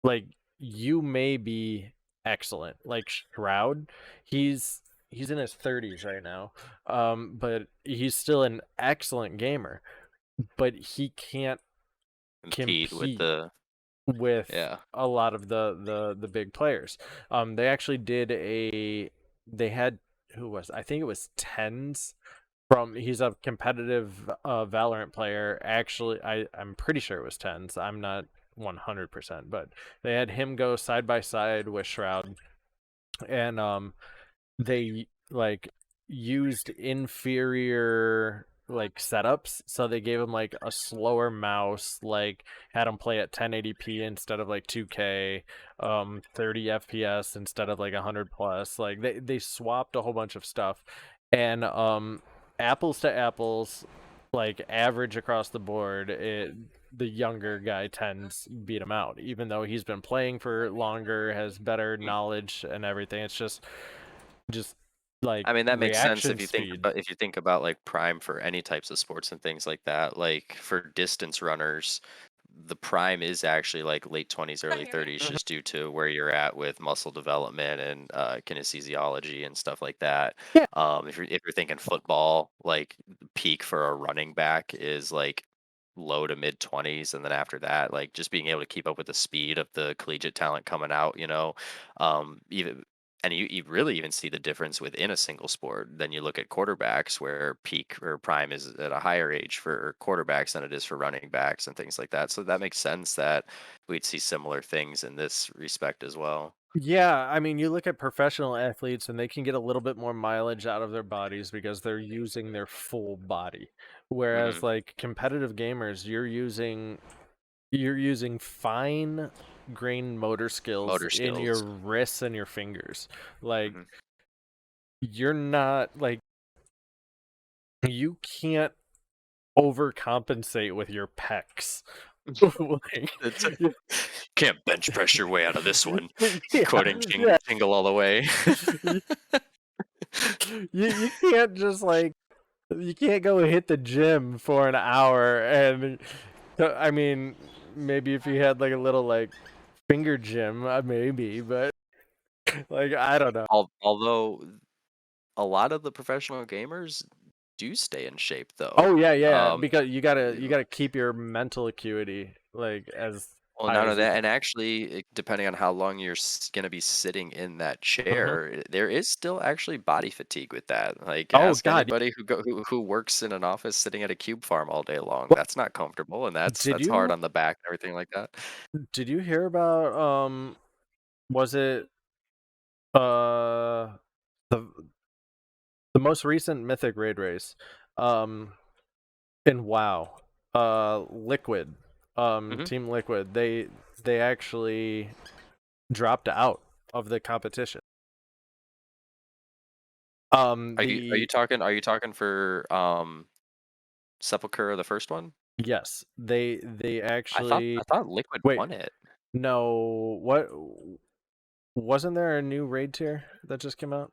like, you may be excellent. Like Shroud, he's in his 30s right now. But he's still an excellent gamer, but he can't Compete with compete the with yeah. a lot of the big players. They actually did a they had, who was, I think it was Tens, from, he's a competitive Valorant player. Actually, I'm pretty sure it was Tens. I'm not 100%, but they had him go side by side with Shroud, and they like used inferior like setups, so they gave him like a slower mouse, like had him play at 1080p instead of like 2K, 30 FPS instead of like 100 plus. Like they swapped a whole bunch of stuff, and apples to apples, like average across the board, the younger guy tends beat him out, even though he's been playing for longer, has better Mm. knowledge and everything. It's just like I mean, that makes sense reaction speed. if you think about like prime for any types of sports and things like that. Like for distance runners, the prime is actually like late 20s, early 30s, Mhm. just due to where you're at with muscle development and kinesiology and stuff like that. Yeah. If you're thinking football, like the peak for a running back is like low to mid 20s, and then after that, like just being able to keep up with the speed of the collegiate talent coming out, even and you really even see the difference within a single sport. Then you look at quarterbacks where peak or prime is at a higher age for quarterbacks than it is for running backs and things like that. So that makes sense that we'd see similar things in this respect as well. Yeah, I mean, you look at professional athletes and they can get a little bit more mileage out of their bodies because they're using their full body. Whereas Hmm. like competitive gamers, you're using fine grained motor skills Motor in your skills. wrists and your fingers. Like Hmm. you're not like you can't overcompensate with your pecs. Like, It's can't bench press your way out of this one. yeah, Quoting yeah. Jingle all the way. You can't just like you can't go hit the gym for an hour and I mean maybe if you had like a little like finger gym maybe but like I don't know. Although a lot of the professional gamers do stay in shape though. Oh yeah, yeah, Um, because you gotta keep your mental acuity like as well, high none as of you that, can. and actually, depending on how long you're going to be sitting in that Mhm. chair, there is still actually body fatigue with that. Like, Oh ask God, anybody who works in an office sitting at a cube farm all day long. what That's not comfortable, and did that's hard you on the back and everything like that. did you hear about was it uh the the most recent Mythic raid race um in WoW Liquid Hmm. Team Liquid they actually dropped out of the competition. The Are you talking for Sepulchre, the first one? yes, they actually I thought Liquid wait, won it. no, what wasn't there a new raid tier that just came out?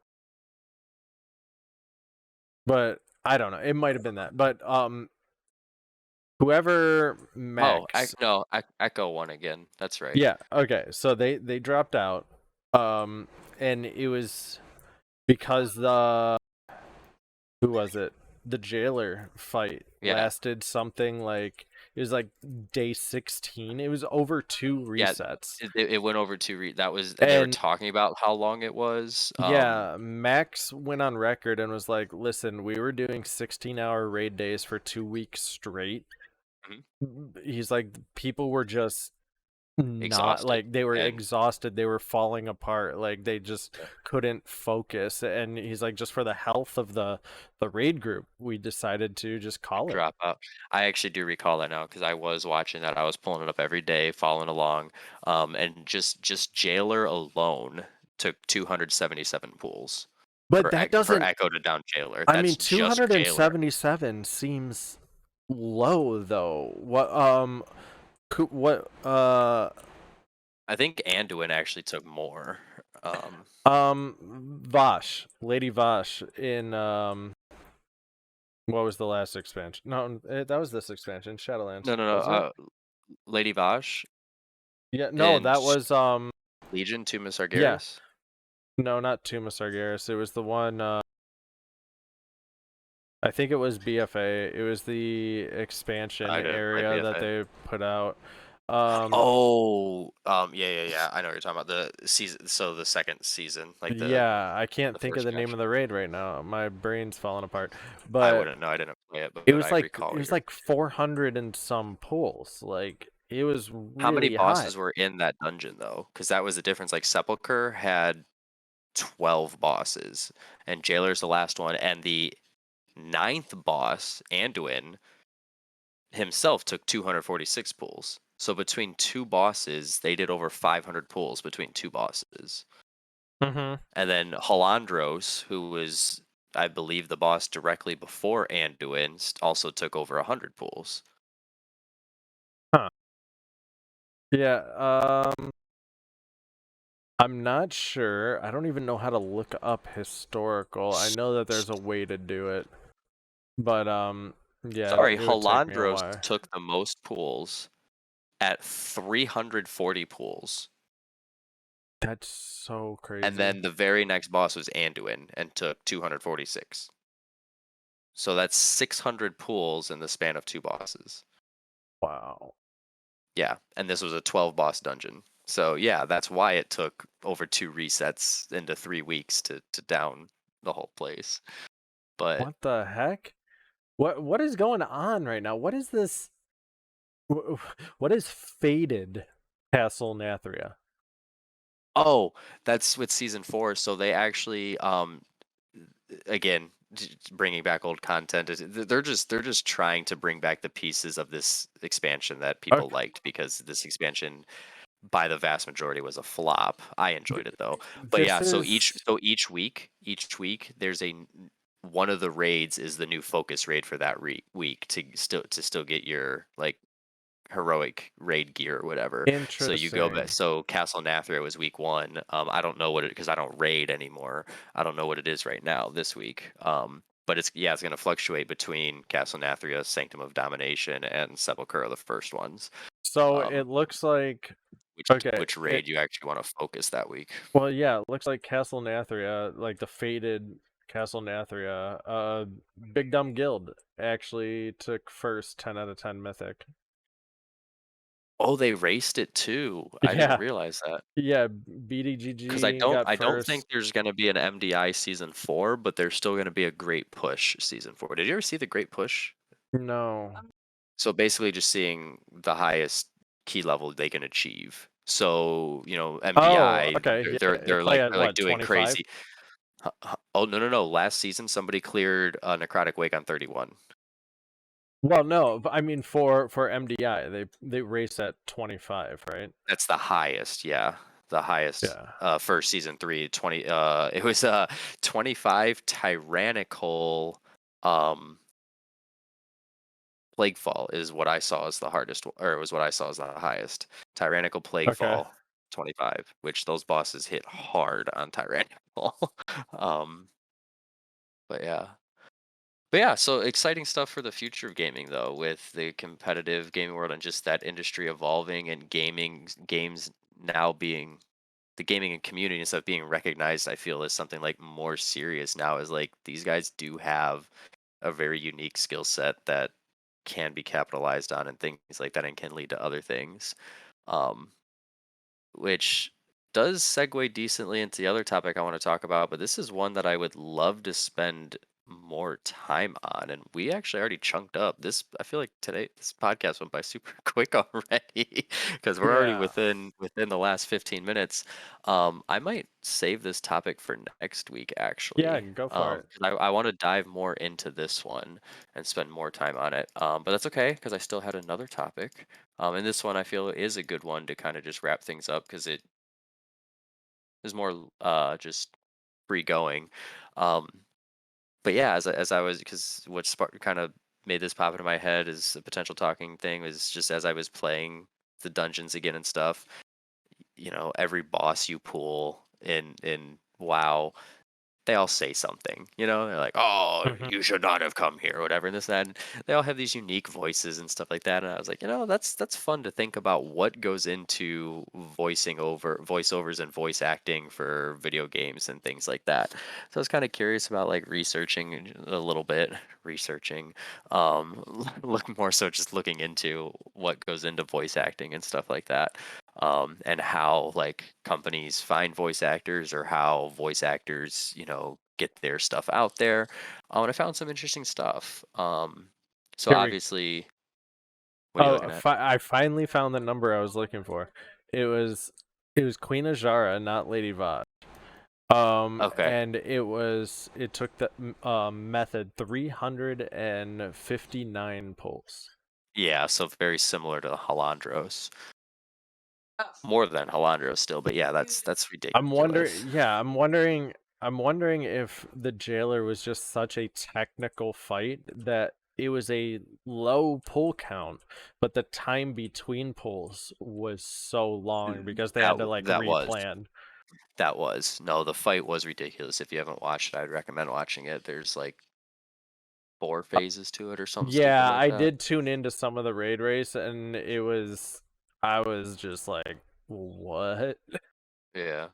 But I don't know. It might have been that. But whoever Oh, Max, no, Echo won again. That's right. yeah, okay. So they dropped out. Um and it was because the who was it? The jailer fight Yeah. lasted something like it was like day 16. It was over two Yeah, resets. it went over to that was, and they were And talking about how long it was. yeah, Max went on record and was like, "Listen, we were doing 16-hour raid days for 2 weeks straight." Mhm. He's like, people were just not Exhausted, like they were and exhausted, they were falling apart, like they just yeah, couldn't focus. And he's like, just for the health of the raid group, we decided to just call it. drop out. I actually do recall that now because I was watching that. I was pulling it up every day, following along, and just Jailer alone took 277 pools But that For doesn't, Echo to down Jailer. I That's mean, just Jailer. 277 seems low though. What I think Anduin actually took more. Um, Vosh, Lady Vosh in what was the last expansion? No, that was this expansion, Shadowlands, no, no, no. wasn't it? Lady Vosh Yeah, no, in that was Legion to Miss yeah. Argyris. No, not Tomb of Sargeras. It was the one I think it was BFA. It was the expansion I didn't play area that BFA. they put out. Um Oh, yeah, yeah, yeah. I know what you're talking about. The season, so the second season, like yeah, I can't the think of first the name patch. of the raid right now. My brain's falling apart. I But wouldn't know. I didn't play it, it but was I like recall it what was you're. like 400 and some pulls. Like it was How many really high. bosses were in that dungeon though? Because that was the difference. Like Sepulcher had 12 bosses, and Jailer's the last one, and the ninth boss, Anduin himself, took 246 pulls. So between two bosses, they did over 500 pulls between two bosses. Mhm. And then Halandros, who was, I believe, the boss directly before Anduin, also took over 100 pools. Huh. Yeah, I'm not sure. I don't even know how to look up historical. I know that there's a way to do it, but yeah, Sorry, it would take me a Halandros while. took the most pools at 340 pools. That's so And crazy. then the very next boss was Anduin and took 246. So that's 600 pools in the span of 2 bosses. Wow. Yeah, and this was a 12 boss dungeon. So yeah, that's why it took over 2 resets into 3 weeks to down the whole place. But What the heck? What is going on right now? What is this? What is faded Castle Nathria? oh, that's with season 4. So they actually again bringing back old content they're just trying to bring back the pieces of this expansion that people Okay, liked because this expansion by the vast majority was a flop. I enjoyed it though. But this yeah, so each is so each week there's one of the raids is the new focus raid for that week to still get your like heroic raid gear or whatever. So you go back. interesting. So Castle Nathria was week 1. I don't know what it because I don't raid anymore. I don't know what it is right now this week. But it's going to fluctuate between Castle Nathria, Sanctum of Domination, and Sepulchre, the first ones. So Um, it looks like which okay. which raid you actually want to focus that week? Well, yeah, it looks like Castle Nathria, like the faded Castle Nathria, Big Dumb Guild actually took first 10 out of 10 mythic. Oh, they raced it too. I didn't Yeah, realize that. yeah, Because I BDGG don't got I don't think first. there's gonna be an MDI season 4, but there's still gonna be a Great Push season 4. Did you ever see the Great Push? No. So basically just seeing the highest key level they can achieve. So, Oh, MDI, okay. they're Yeah, they're it they're play like at they're like what, doing 25? crazy. Oh, no, no, no. Last season somebody cleared a Necrotic Wake on 31. Well, no, but I mean for MDI, they race at 25, right? That's the highest, yeah. The highest Yeah. for season 3, 20 it was 25 tyrannical Plaguefall is what I saw as the hardest, or it was what I saw as the highest. Tyrannical Okay. Plaguefall 25, which those bosses hit hard on Tyrannical. um, but yeah. But yeah, so exciting stuff for the future of gaming though, with the competitive gaming world and just that industry evolving and games now being the gaming and community and stuff being recognized, I feel is something like more serious now is like these guys do have a very unique skill set that can be capitalized on and things like that and can lead to other things. Um, which does segue decently into the other topic I want to talk about, but this is one that I would love to spend more time on. And we actually already chunked up. I feel like today this podcast went by super quick already because we're already Yeah. within the last 15 minutes. I might save this topic for next week Yeah, actually. go for it. 'Cause I want to dive more into this one and spend more time on it. But that's okay because I still had another topic. And this one I feel is a good one to kind of just wrap things up because it is more just free going. Um, but yeah, as I was because what kind of made this pop into my head is a potential talking thing was just as I was playing the dungeons again and stuff. Every boss you pull in WoW they all say something, they're like, "Oh, Mhm. you should not have come here," or whatever, and this and that. And they all have these unique voices and stuff like that. And I was like, that's fun to think about what goes into voiceovers and voice acting for video games and things like that. So I was kind of curious about like researching a little bit, researching, look more so just looking into what goes into voice acting and stuff like that and how like companies find voice actors or how voice actors, get their stuff out there. And I found some interesting stuff. So Here we obviously, what are you Oh, looking at? I finally found the number I was looking for. It was it was Queen Ajara, not Lady Vod. Okay, And it took the method 359 pulls. yeah, so very similar to Halandros, more than Halandros still, but yeah, that's I'm ridiculous. wondering, yeah, I'm wondering if the jailer was just such a technical fight that it was a low pull count, but the time between pulls was so long because they had That to like that was. replan. That was. No, the fight was ridiculous. If you haven't watched it, I'd recommend watching it. There's like 4 phases to it or something stupid Yeah, like I that. did tune into some of the raid race, and I was just like, what? Yeah.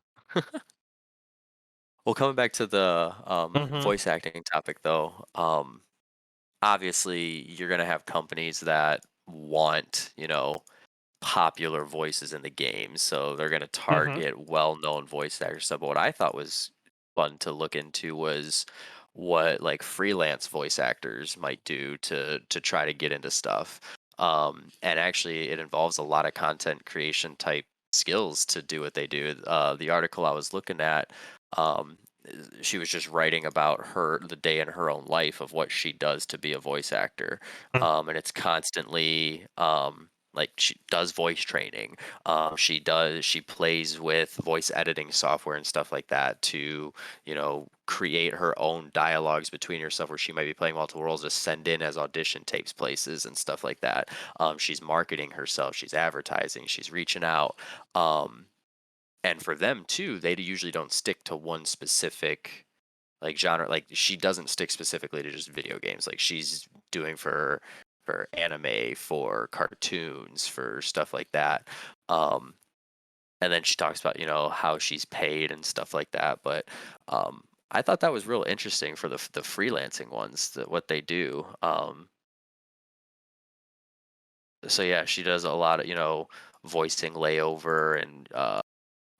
Well, coming back to the Mm-hmm. voice acting topic, though, obviously you're gonna have companies that want, popular voices in the game, so they're gonna Mm-hmm. target well-known voice actors. So, but what I thought was fun to look into was what like freelance voice actors might do to try to get into stuff. And actually, it involves a lot of content creation type skills to do what they do. The article I was looking at, um, she was just writing about the day in her own life of what she does to be a voice actor, and it's constantly like she does voice training. She plays with voice editing software and stuff like that to create her own dialogues between herself where she might be playing multiple roles to send in as audition tapes places and stuff like that. She's marketing herself, she's advertising, she's reaching out. um, and for them too, they usually don't stick to one specific like genre. Like she doesn't stick specifically to just video games. Like she's doing for anime, for cartoons, for stuff like that. um and then she talks about how she's paid and stuff like that. But I thought that was real interesting for the freelancing ones, what they do. So yeah, she does a lot of voicing layover, and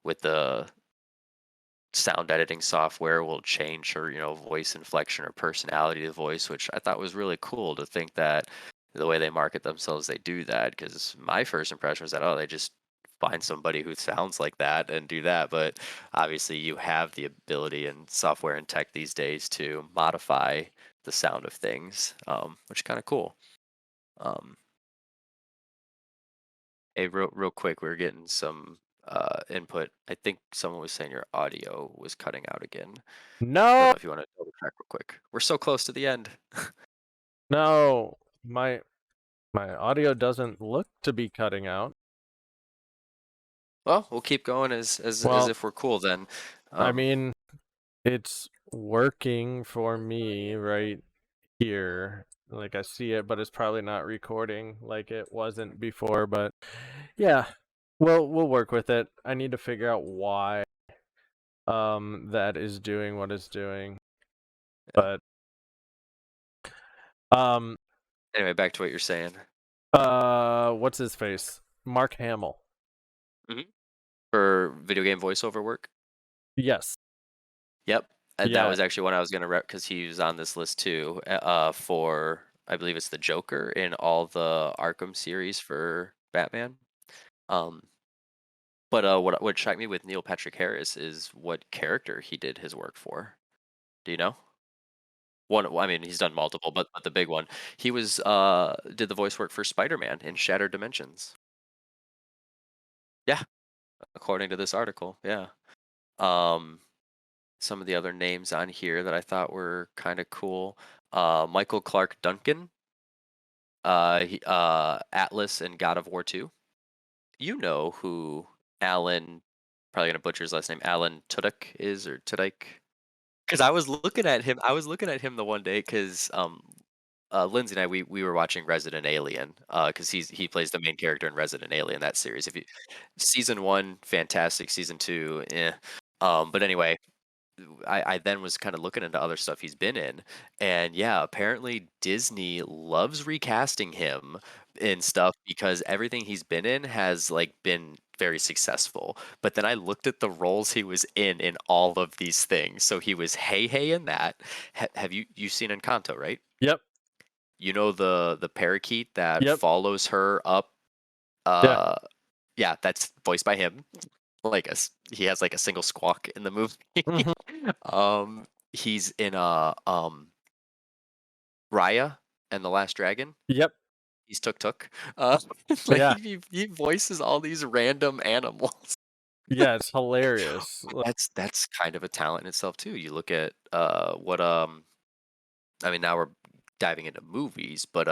with the sound editing software will change her, voice inflection or personality of the voice, which I thought was really cool to think that the way they market themselves, they do that. Because my first impression was that, oh, they just find somebody who sounds like that and do that. But obviously, you have the ability in software and tech these days to modify the sound of things, which is kind of cool. Um, Hey, real quick, we are getting some input. I think someone was saying your audio was cutting out again. Don't No, know if you want to double check real quick. We're so close to the end. no, my audio doesn't look to be cutting out. Well, we'll keep going as Well, if we're cool then. I Um, mean, it's working for me right here. Like I see it, but it's probably not recording like it wasn't before. But yeah, we'll work with it. I need to figure out why that is doing what it's doing. yeah. But um Anyway, back to what you're saying. what's his face? Mark Hamill. hmm For video game voiceover work. Yes. Yep, that Yeah. was actually one I was gonna rep because he was on this list too. For I believe it's the Joker in all the Arkham series for Batman. Um, But what struck me with Neil Patrick Harris is what character he did his work for. Do you know? One, well, I mean, he's done multiple, but the big one, he was did the voice work for Spider-Man in Shattered Dimensions. Yeah, according to this article. Yeah. Um, some of the other names on here that I thought were kind of cool. Michael Clark Duncan, Atlas in God of War 2. You know who Alan, probably gonna butcher his last name, Alan Tudyk is, or Tudyk. 'Cause I was looking at him the one day 'cause, Lindsay and I, we were watching Resident Alien, 'cause he plays the main character in Resident Alien, that series. If you Season 1, fantastic, season 2, eh. But anyway, I then was kinda looking into other stuff he's been in, and yeah, apparently Disney loves recasting him in stuff because everything he's been in has, like, been very successful. But then I looked at the roles he was in all of these things. So he was Hey in that. Have you seen Encanto, right? Yep. You know the parakeet that Yep. follows her up, Yeah. uh yeah, that's voiced by him. He has like a single squawk in the movie. Mhm. He's in Raya and the Last Dragon. Yep. He's Tuk Tuk. Uh, like Yeah. he voices all these random animals. Yeah, it's hilarious. That's kind of a talent in itself too. You look at what I mean, now we're diving into movies, but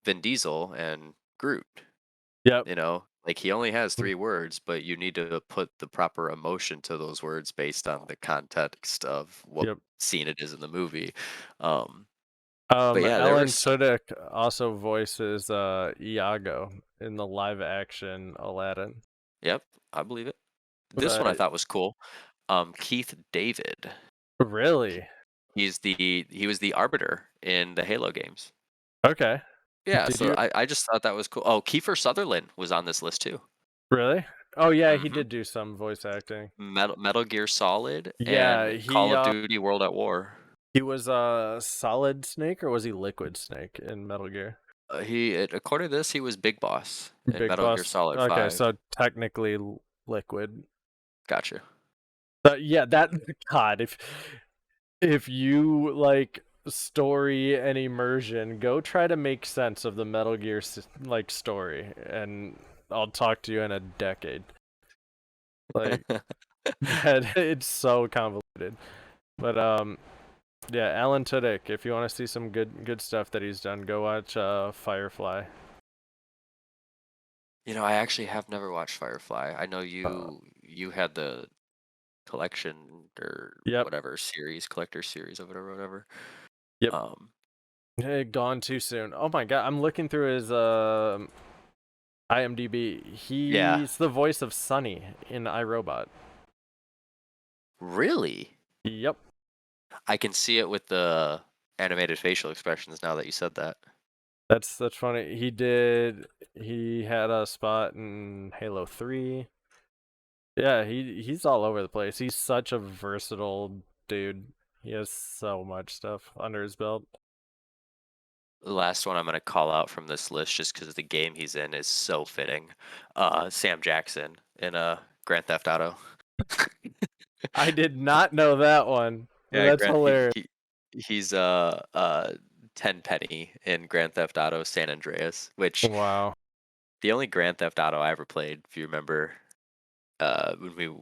Vin Diesel and Groot, Yep. you know. Like, he only has 3 words, but you need to put the proper emotion to those words based on the context of what Yep. scene it is in the movie. Um, but yeah, there Alan was Tudyk also voices Iago in the live action Aladdin. Yep, I believe it. This one I But thought was cool. Keith David. really? He was the arbiter in the Halo games. Okay. Yeah, Did so you I just thought that was cool. Oh, Kiefer Sutherland was on this list too. really? Oh yeah, he Mhm. did do some voice acting. Metal Gear Solid Yeah, and Call of Duty World at War. he was a Solid Snake or was he Liquid Snake in Metal Gear? According to this, he was Big Boss in Big Metal Gear Boss. Solid Okay, 5. so technically Liquid. Gotcha. But yeah, that God, if you like story and immersion, go try to make sense of the Metal Gear like story, and I'll talk to you in a decade. Like that, it's so convoluted. But yeah, Alan Tudyk. If you want to see some good stuff that he's done, go watch Firefly. I actually have never watched Firefly. I know Uh, you had the collection or yep, whatever series, collector series of it or whatever. yep. Um, Gone too soon. Oh my god, I'm looking through his IMDb. yeah, He's the voice of Sunny in iRobot. really? Yep. I can see it with the animated facial expressions now that you said that. That's funny. He had a spot in Halo 3. Yeah, he's all over the place. He's such a versatile dude. He has so much stuff under his belt. The last one I'm gonna call out from this list just because the game he's in is so fitting. Sam Jackson in Grand Theft Auto. I did not know that one. Yeah, That's Grant hilarious. he's Tenpenny in Grand Theft Auto San Andreas, which Wow. the only Grand Theft Auto I ever played, if you remember, when we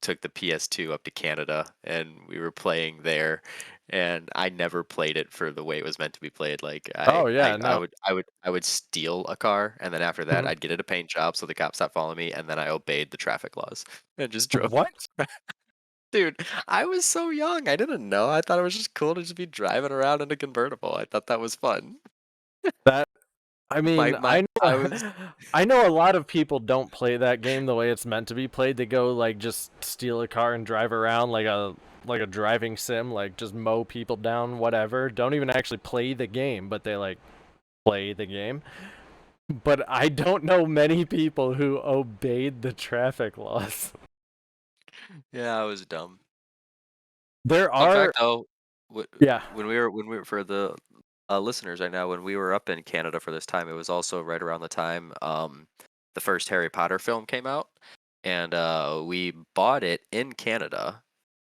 took the PS2 up to Canada and we were playing there, and I never played it for the way it was meant to be played. Like Oh yeah, no. I would steal a car, and then after that Mhm. I'd get it a paint job so the cops stopped following me, and then I obeyed the traffic laws and just drove. What? Dude, I was so young. I didn't know. I thought it was just cool to just be driving around in a convertible. I thought that was fun. That I mean, My I was I know a lot of people don't play that game the way it's meant to be played. They go like just steal a car and drive around like a driving sim, like just mow people down, whatever. Don't even actually play the game, but they like play the game. But I don't know many people who obeyed the traffic laws. Yeah, I was dumb. There Fun are fact though, yeah. when we were for the listeners right now, when we were up in Canada for this time, it was also right around the time the first Harry Potter film came out, and we bought it in Canada,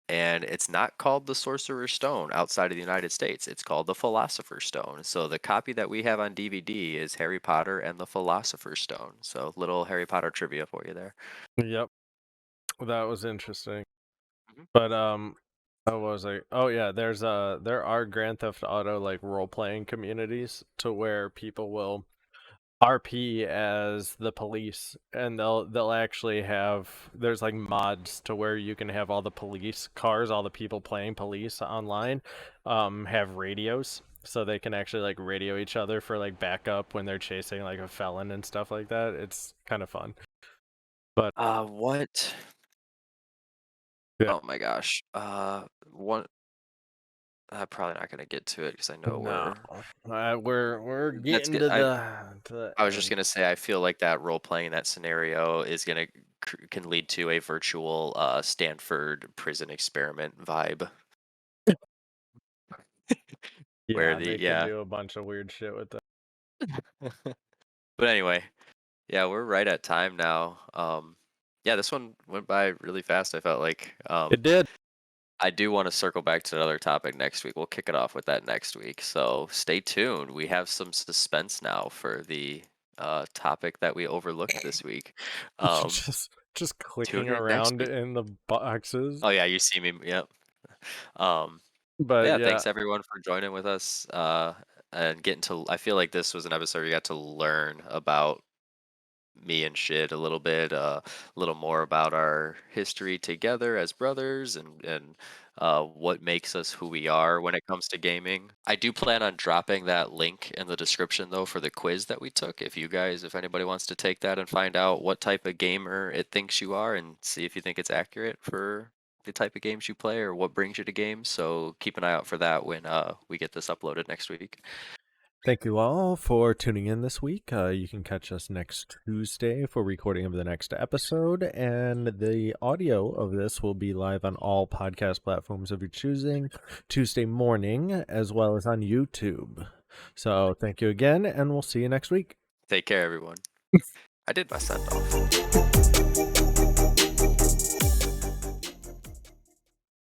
and it's not called the Sorcerer's Stone outside of the United States. It's called the Philosopher's Stone. So the copy that we have on DVD is Harry Potter and the Philosopher's Stone. So little Harry Potter trivia for you there. Yep. That was interesting. Mhm. But what was I? Oh yeah, there are Grand Theft Auto like role playing communities to where people will RP as the police, and they'll actually have there's like mods to where you can have all the police cars, all the people playing police online, have radios so they can actually like radio each other for like backup when they're chasing like a felon and stuff like that. It's kind of fun. But What? yeah, Oh my gosh. One. I'm probably not gonna get to it because I know no, we're that's getting good. to the I was just end. gonna say I feel like that role playing in that scenario is gonna can lead to a virtual Stanford prison experiment vibe where Yeah, the they could yeah. do a bunch of weird shit with that. But anyway, yeah, we're right at time now. Yeah, this one went by really fast. I felt like It did. I do want to circle back to another topic next week. We'll kick it off with that next week. So stay tuned. We have some suspense now for the topic that we overlooked this week. Um, Just clicking tune in next around week. in the boxes. Oh yeah, you see me. Yep. Um, But yeah, yeah, thanks everyone for joining with us and getting to. I feel like this was an episode where you got to learn about me and Shid a little more about our history together as brothers and what makes us who we are when it comes to gaming. I do plan on dropping that link in the description though for the quiz that we took. If anybody wants to take that and find out what type of gamer it thinks you are and see if you think it's accurate for the type of games you play or what brings you to games. So keep an eye out for that when we get this uploaded next week. Thank you all for tuning in this week. You can catch us next Tuesday for recording of the next episode, and the audio of this will be live on all podcast platforms of your choosing Tuesday morning, as well as on YouTube. So thank you again, and we'll see you next week. Take care, everyone. I did my send off.